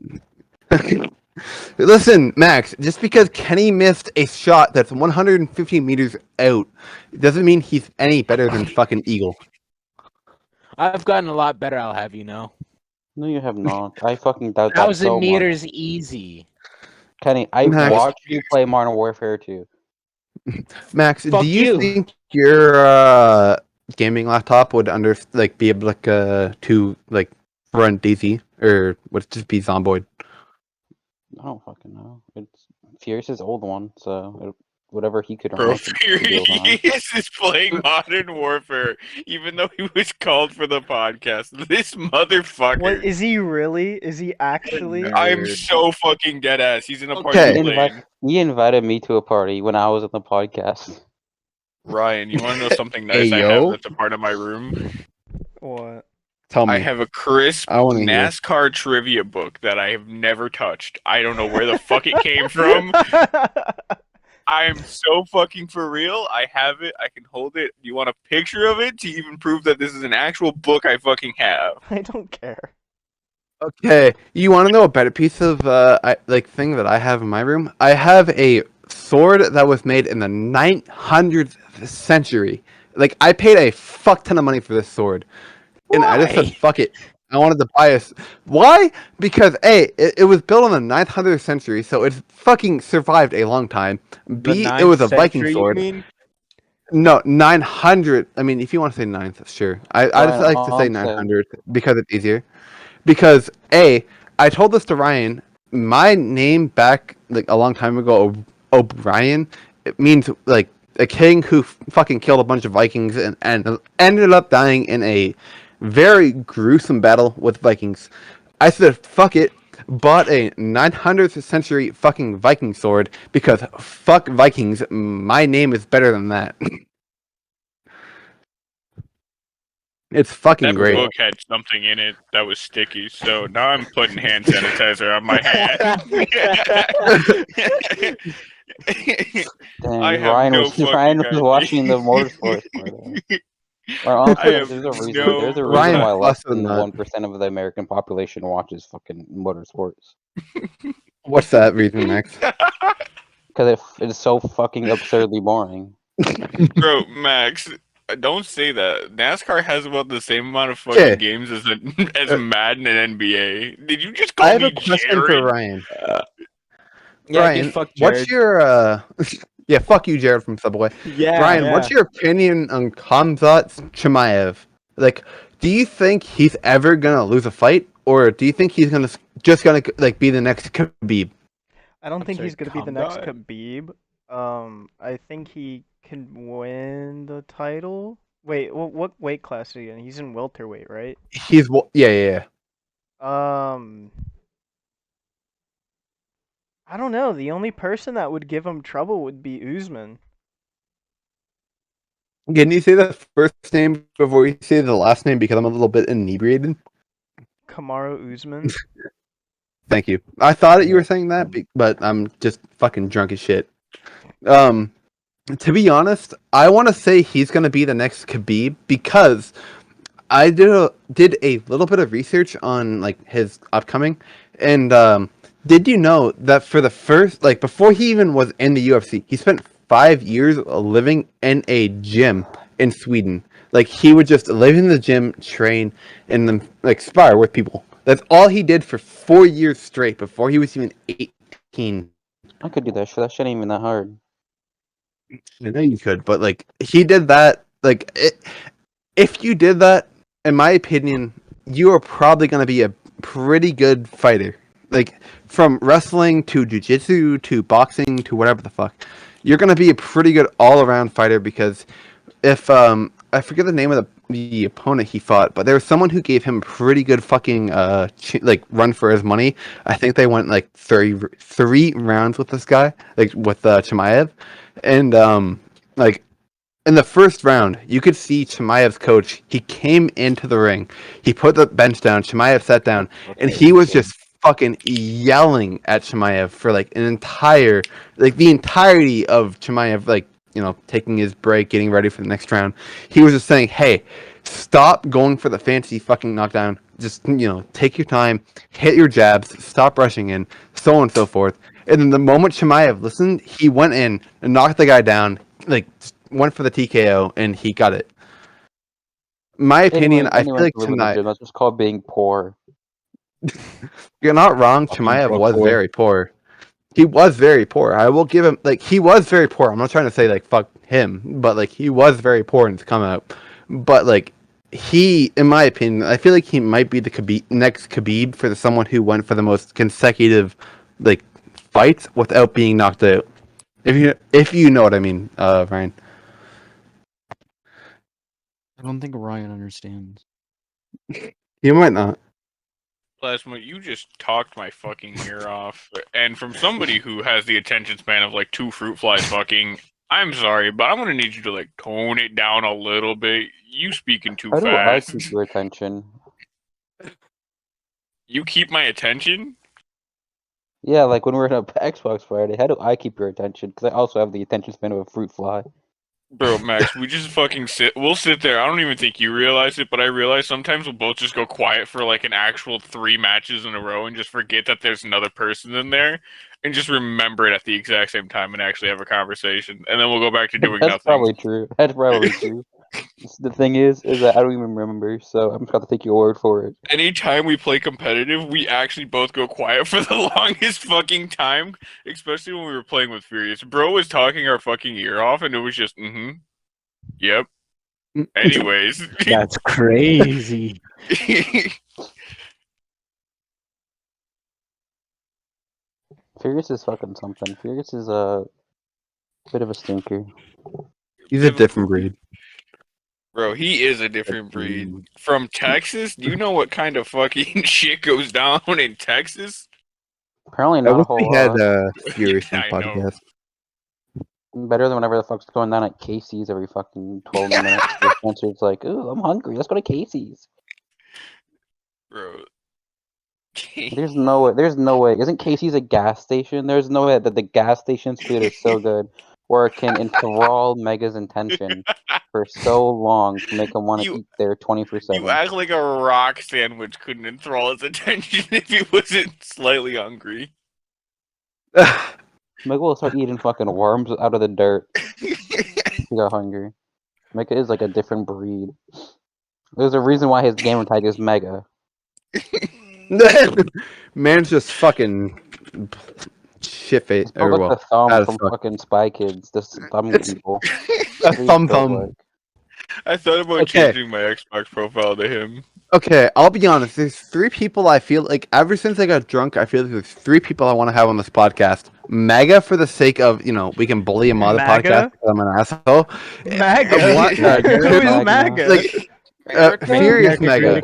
Listen, Max, just because Kenny missed a shot that's 150 meters out doesn't mean he's any better than fucking Eagle. I've gotten a lot better, I'll have you know. No, you have not. I fucking doubt that 1,000 so meters much. easy. Kenny, I Max. watched you play Modern Warfare 2. Max, Fuck do you you. think your gaming laptop would be able to like run DayZ, or would it just be Zomboid? I don't fucking know. It's Fierce's old one, so whatever he could run. Bro, I could be able to run. Furious is playing Modern Warfare, even though he was called for the podcast. This motherfucker. What is he really? Is he actually? I'm Nerd. so fucking dead ass. He's in a party Okay. playing. He invited me to a party when I was on the podcast. Ryan, you want to know something nice Hey, I have yo. that's a part of my room? What? Tell me. I have a crisp I wanna hear. NASCAR trivia book that I have never touched. I don't know where the fuck it came from. I am so fucking for real. I have it. I can hold it. Do you want a picture of it to even prove that this is an actual book I fucking have? I don't care. Okay, you want to know a better piece of thing that I have in my room? I have a sword that was made in the 900th century. Like, I paid a fuck ton of money for this sword, and I just said, Why? fuck it. I wanted to buy Why? Because A, it was built in the 900th century, so it's fucking survived a long time. B, it was a Viking sword. No, 900. I mean, if you want to say 9th, sure. I just like to say 900 because it's easier. Because A, I told this to Ryan, my name back like a long time ago, O'Brien, it means like a king who fucking killed a bunch of Vikings and ended up dying in a very gruesome battle with Vikings. I said, fuck it, bought a 900th century fucking Viking sword because fuck Vikings, my name is better than that. It's fucking That great. book had something in it that was sticky, so now I'm putting hand sanitizer on my hand. Dang, I have Ryan no was fucking Ryan was idea. watching the motorsports. Or honestly, I have there's a reason. no There's a reason Ryan why less also than not. 1% of the American population watches fucking motorsports. What's that reason, Max? Because it's so fucking absurdly boring. Bro, Max, don't say that. NASCAR has about the same amount of fucking Okay. games as Madden and NBA. Did you just I call have me a question Jared? for Ryan. Yeah, Ryan, dude, fuck what's Jared. your yeah, fuck you, Jared from Subway. Yeah, Ryan, yeah. what's your opinion on Khamzat Chimaev? Like, do you think he's ever gonna lose a fight, or do you think he's just gonna like be the next Khabib? I don't think sorry, he's gonna be the next Khamzat? Khabib. I think he can win the title. Wait, what weight class is he in? He's in welterweight, right? Yeah. I don't know. The only person that would give him trouble would be Usman. Can you say the first name before you say the last name, because I'm a little bit inebriated? Kamaru Usman. Thank you. I thought that you were saying that, but I'm just fucking drunk as shit. To be honest, I want to say he's gonna be the next Khabib because I did a little bit of research on like his upcoming, and did you know that for the first before he even was in the UFC, he spent 5 years living in a gym in Sweden. Like he would just live in the gym, train, and then like spar with people. That's all he did for 4 years straight before he was even 18. I could do that shit. That shit ain't even that hard. I know you could, but like he did that. If you did that, in my opinion, you are probably going to be a pretty good fighter. Like from wrestling to jiu-jitsu to boxing to whatever the fuck, you're going to be a pretty good all-around fighter because if I forget the name of the opponent he fought, but there was someone who gave him a pretty good fucking like run for his money. I think they went like 33 rounds with this guy, like with Chimaev, and like in the first round, you could see Chimaev's coach. He came into the ring. He put the bench down. Chimaev sat down, and he was just fucking yelling at Chimaev for like the entirety of Chimaev, like, you know, taking his break, getting ready for the next round. He was just saying, hey, stop going for the fancy fucking knockdown. Just, you know, take your time, hit your jabs, stop rushing in, so on and so forth. And then the moment Chimaev listened, he went in and knocked the guy down, like, went for the TKO, and he got it. My opinion, I feel like tonight... That's just called being poor. You're not wrong. Chimaev was very poor. He was very poor. I will give him, like, he was very poor. I'm not trying to say, like, fuck him, but, like, he was very poor in his come out. But, like, he, in my opinion, I feel like he might be the next Khabib for someone who went for the most consecutive, like, fights without being knocked out. If you know what I mean, Ryan. I don't think Ryan understands. You might not. Plasma, you just talked my fucking ear off. And from somebody who has the attention span of like 2 fruit flies fucking, I'm sorry, but I'm gonna need you to like tone it down a little bit. You speaking too How do I fast. keep your attention? You keep my attention? Yeah, like when we're in a Xbox party, how do I keep your attention? Because I also have the attention span of a fruit fly. Bro, Max, we just fucking we'll sit there. I don't even think you realize it, but I realize sometimes we'll both just go quiet for like an actual 3 matches in a row and just forget that there's another person in there and just remember it at the exact same time and actually have a conversation. And then we'll go back to doing That's nothing. probably true. That's probably true. The thing is that I don't even remember, so I'm just going to take your word for it. Anytime we play competitive, we actually both go quiet for the longest fucking time, especially when we were playing with Furious. Bro was talking our fucking ear off, and it was just, yep. Anyways. That's crazy. Furious is fucking something. Furious is a bit of a stinker. He's a different breed. Bro, he is a different breed. From Texas? Do you know what kind of fucking shit goes down in Texas? Apparently I not a wish whole we had lot. Furious Yeah, on the I know. podcast. Better than whenever the fuck's going down at Casey's every fucking 12 minutes. The sponsor's like, ooh, I'm hungry. Let's go to Casey's. Bro. There's no way. There's no way. Isn't Casey's a gas station? There's no way that the gas station's food is so good where it can enthrall Mega's intention for so long to make him want to You- eat there 24/7. You act like a rock sandwich couldn't enthrall his attention if he wasn't slightly hungry. Mega will start eating fucking worms out of the dirt. He got hungry. Mega is like a different breed. There's a reason why his gamer tag is Mega. Man's just fucking shit face. It's like the thumb out of from fuck. fucking Spy Kids. This thumb It's- people. A What do you thumb feel thumb. like? I thought about Okay. changing my Xbox profile to him. Okay, I'll be honest. There's 3 people I feel like ever since I got drunk, I feel like there's 3 people I want to have on this podcast. Mega for the sake of, you know, we can bully him on the Maga? podcast because I'm an asshole. MAGA? What? Who is MAGA? MAGA? Like, Furious Mega.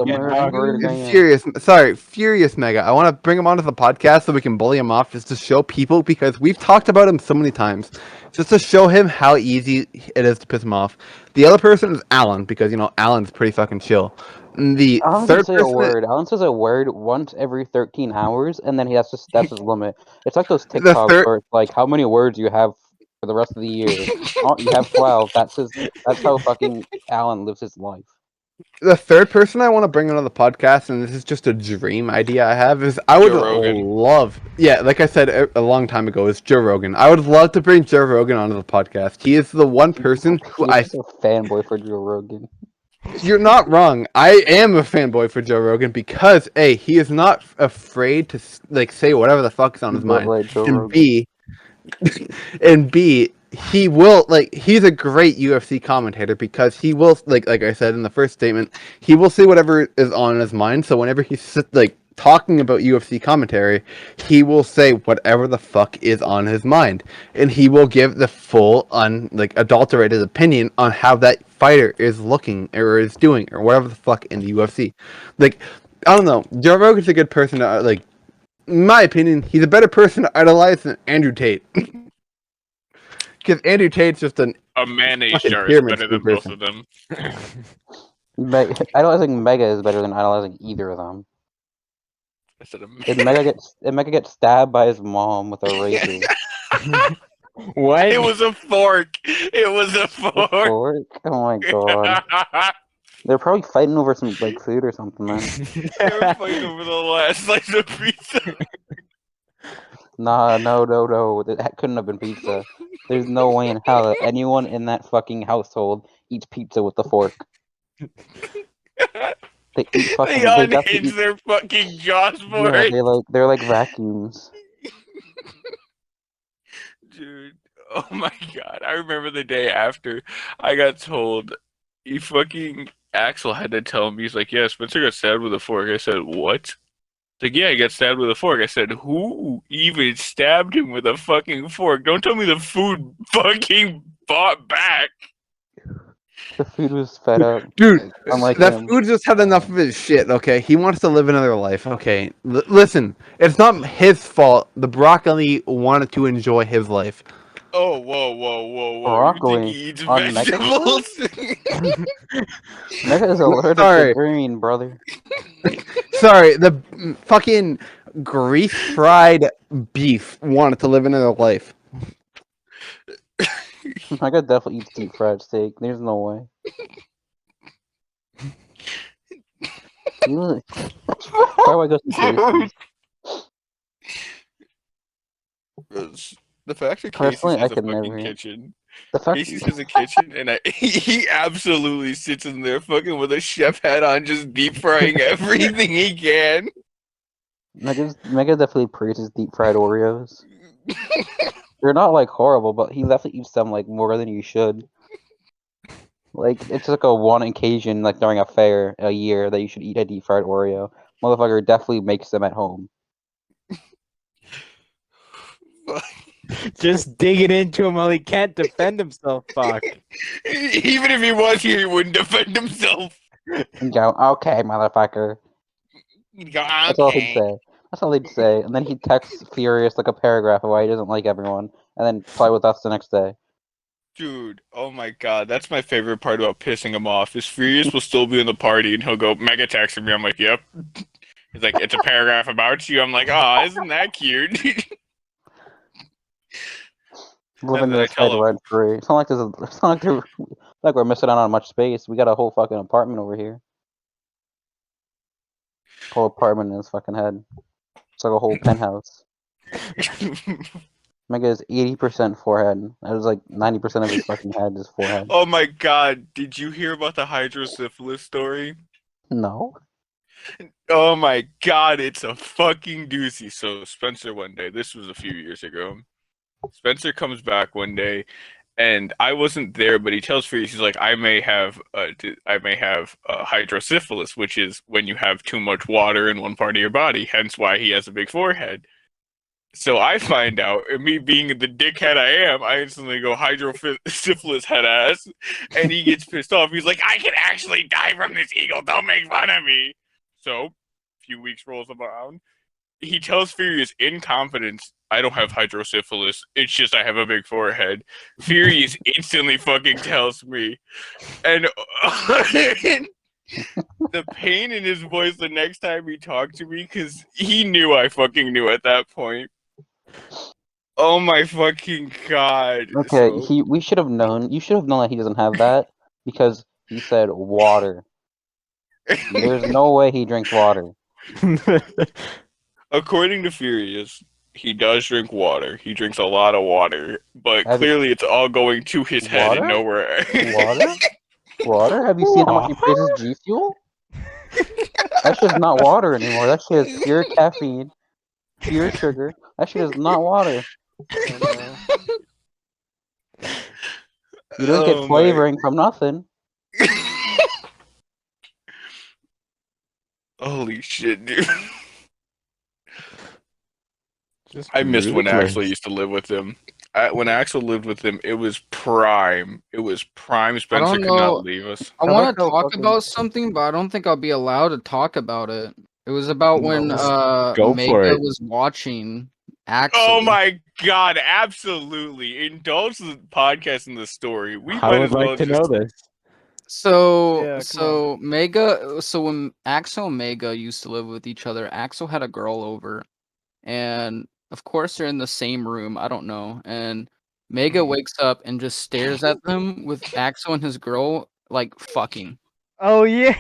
Furious Mega. I want to bring him onto the podcast so we can bully him off just to show people, because we've talked about him so many times, just to show him how easy it is to piss him off. The other person is Alan, because, you know, Alan's pretty fucking chill. The Alan third doesn't say a person, word. Alan says a word once every 13 hours, and then that's his limit. It's like those TikToks third- where it's like how many words you have for the rest of the year. Oh, you have 12. That's how fucking Alan lives his life. The third person I want to bring onto the podcast, and this is just a dream idea I have, is I would Joe Rogan. love, like I said a long time ago, is Joe Rogan. I would love to bring Joe Rogan onto the podcast. He is the one person who You're just a fanboy for Joe Rogan. You're not wrong. I am a fanboy for Joe Rogan because A, he is not afraid to say whatever the fuck is on his But mind, like Joe and Rogan. B, and B, he will he's a great UFC commentator because he will like I said in the first statement, he will say whatever is on his mind. So whenever he's talking about UFC commentary, he will say whatever the fuck is on his mind, and he will give the full adulterated opinion on how that fighter is looking or is doing or whatever the fuck in the UFC. Like, I don't know, Joe Rogan's a good person to in my opinion, he's a better person to idolize than Andrew Tate. Because Andrew Tate's just a mayonnaise fucking jar is pyramid better than scheme both person. of them. Idolizing Mega is better than idolizing either of them. I said If Mega gets stabbed by his mom with a razor. What? It was a fork. It was a fork. Fork? Oh my god. They're probably fighting over some food or something, man. They were fighting over the last slice of pizza. Nah, no. That couldn't have been pizza. There's no way in hell that anyone in that fucking household eats pizza with a fork. They eat fucking. They They definitely unhinged eat. their fucking jaws for Yeah, it. they're like vacuums. Dude, oh my god. I remember the day after I got told he fucking Axel had to tell me, he's like, yeah, Spencer got stabbed with a fork. I said, what? He's like, yeah, he got stabbed with a fork. I said, who even stabbed him with a fucking fork? Don't tell me the food fucking bought back. The food was fed up. Dude, Unlike that him. food just had enough of his shit, okay? He wants to live another life, okay? Listen, it's not his fault. The broccoli wanted to enjoy his life. Oh, whoa. Broccoli You think he eats on Mecha vegetables? Mega is allergic Sorry. to green, brother. Sorry, the fucking grease-fried beef wanted to live another life. Mega definitely eats deep fried steak. There's no way. Why do I go to Casey's? The fact that Personally, Casey's I has a could fucking never eat. kitchen. The fact Casey's has a kitchen, and he absolutely sits in there fucking with a chef hat on, just deep frying everything he can. Mega definitely praises deep fried Oreos. They're not horrible, but he definitely eats them more than you should. It's a one occasion during a fair a year that you should eat a deep fried Oreo. Motherfucker definitely makes them at home. Just digging into him while he can't defend himself. Fuck. Even if he was here, he wouldn't defend himself. And go, okay, motherfucker. He'd go, That's all he'd okay. say. That's all he'd say. And then he'd text Furious a paragraph of why he doesn't like everyone, and then play with us the next day. Dude, oh my god, that's my favorite part about pissing him off. Is Furious will still be in the party, and he'll go, Mega texting me. I'm like, yep. He's like, it's a paragraph about you. I'm like, oh, isn't that cute? Living then I this tell head him- rent free. It's not like we're missing out on much space. We got a whole fucking apartment over here. Whole apartment in his fucking head. It's like a whole penthouse. Mega is 80% forehead. That was 90% of his fucking head is forehead. Oh my god, did you hear about the hydrosyphilis story? No. Oh my god, it's a fucking doozy. So Spencer one day, this was a few years ago. Spencer comes back one day, and I wasn't there, but he tells Furious, he's like, I may have hydrosyphilis, which is when you have too much water in one part of your body, hence why he has a big forehead. So I find out, and me being the dickhead I am, I instantly go hydrosyphilis head ass, and he gets pissed off. He's like, I can actually die from this eagle. Don't make fun of me. So, a few weeks rolls around. He tells Furious in confidence, I don't have hydrosyphilis. It's just I have a big forehead. Furious instantly fucking tells me. And the pain in his voice the next time he talked to me, because he knew I fucking knew at that point. Oh my fucking god. Okay, So, we should have known. You should have known that he doesn't have that because he said water. There's no way he drinks water. According to Furious, he does drink water. He drinks a lot of water, but Have you- clearly it's all going to his head and Water? nowhere. Water? Water? Have you seen how much he praises G Fuel? That shit's not water anymore. That shit is pure caffeine, pure sugar. That shit is not water. You don't get flavoring from nothing. Holy shit, dude. Just I miss when ruthless. Axel used to live with him. When Axel lived with him, it was prime. It was prime. Spencer could know. not leave us. I How want to about talk fucking- about something, but I don't think I'll be allowed to talk about it. It was about when Go for Mega it. was watching Axel. Oh my god, absolutely. Indulge the podcast in the story. We I might would as well like to just... know this. So Yeah, Mega, so when Axel and Mega used to live with each other, Axel had a girl over, and of course they're in the same room. I don't know, and Mega wakes up and just stares at them with Axel and his girl like fucking. Oh yeah.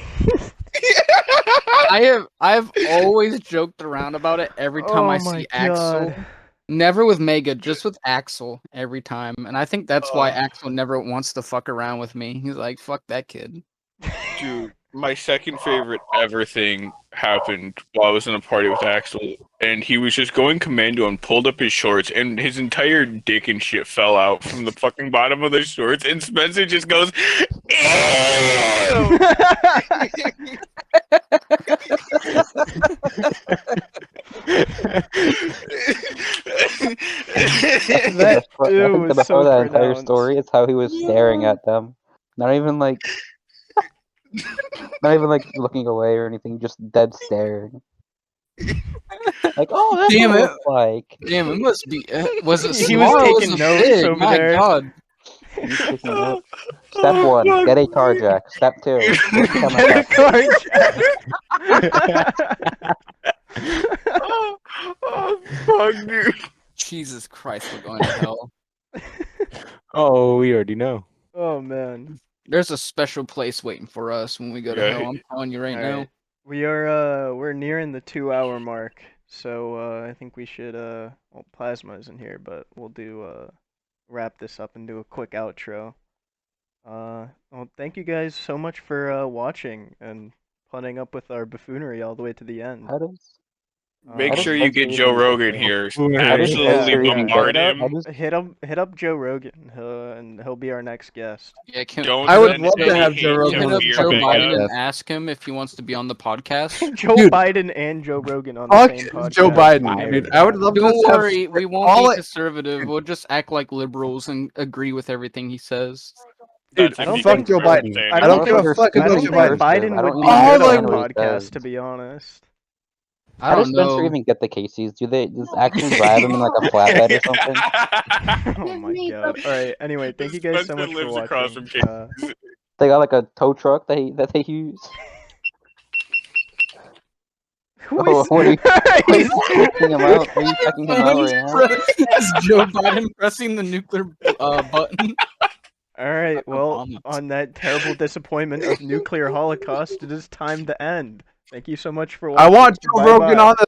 I've always joked around about it every time I Oh my see Axel. God. Never with Mega, just with Axel every time. And I think that's why Oh. Axel never wants to fuck around with me. He's like, fuck that kid. Dude, my second favorite ever thing happened while I was in a party with Axel, and he was just going commando and pulled up his shorts, and his entire dick and shit fell out from the fucking bottom of the shorts, and Spencer just goes, ew! That I ew think was the best part so of that entire pronounced. story is how he was staring at them. Not even like looking away or anything, just dead staring. Like, oh, that's Damn what it it. looks like. Damn, it must be. Was it He was small or was taking it notes big? over My there. God. He's taking notes. Step 1, get a car jack. Step 2, get Get a chemical. car jack. Oh, fuck, dude. Jesus Christ, we're going to hell. Oh, we already know. Oh man. There's a special place waiting for us when we go to Yeah. hell. I'm telling you right now. Alright. We're nearing the 2-hour mark, so I think we should well, Plasma isn't here, but we'll do wrap this up and do a quick outro. Well, thank you guys so much for watching and putting up with our buffoonery all the way to the end. How does Make How does sure you get Spencer Joe even Rogan get here. How does Absolutely Spencer even bombard get- him. how does- Hit up Joe Rogan, and he'll be our next guest. Yeah, can Don't I would send love to any have hate Joe to Rogan hit on up Fear Joe Mega. Biden and podcast. ask him if he wants to be on the podcast. Joe Dude. Biden and Joe Rogan on the Fuck same podcast. Joe Biden, Fire. dude. I would love to Don't just have worry, we won't all be it- conservative. We'll just act like liberals and agree with everything he says. Dude, That's I don't if you think- can fuck Joe understand Biden. it. I I don't give a Motherfucker's fuck I about don't speaking Joe think Biden. cursive. Biden I would don't be even Oh, good on like- the understand what he podcast, says. to be honest. I How does don't Spencer know. even get the Casey's? Do they just actually drive him in like a flatbed or something? Oh my god. Alright, anyway, thank you guys so Spencer much for lives across watching. from They got like a tow truck that they use. Who Oh, is what are you- He's- checking him out? Are you checking him out right now? Is Joe Biden pressing the nuclear button? Alright, well, Obama. on that terrible disappointment of nuclear holocaust, it is time to end. Thank you so much for watching. I want Joe Bye-bye. Rogan on the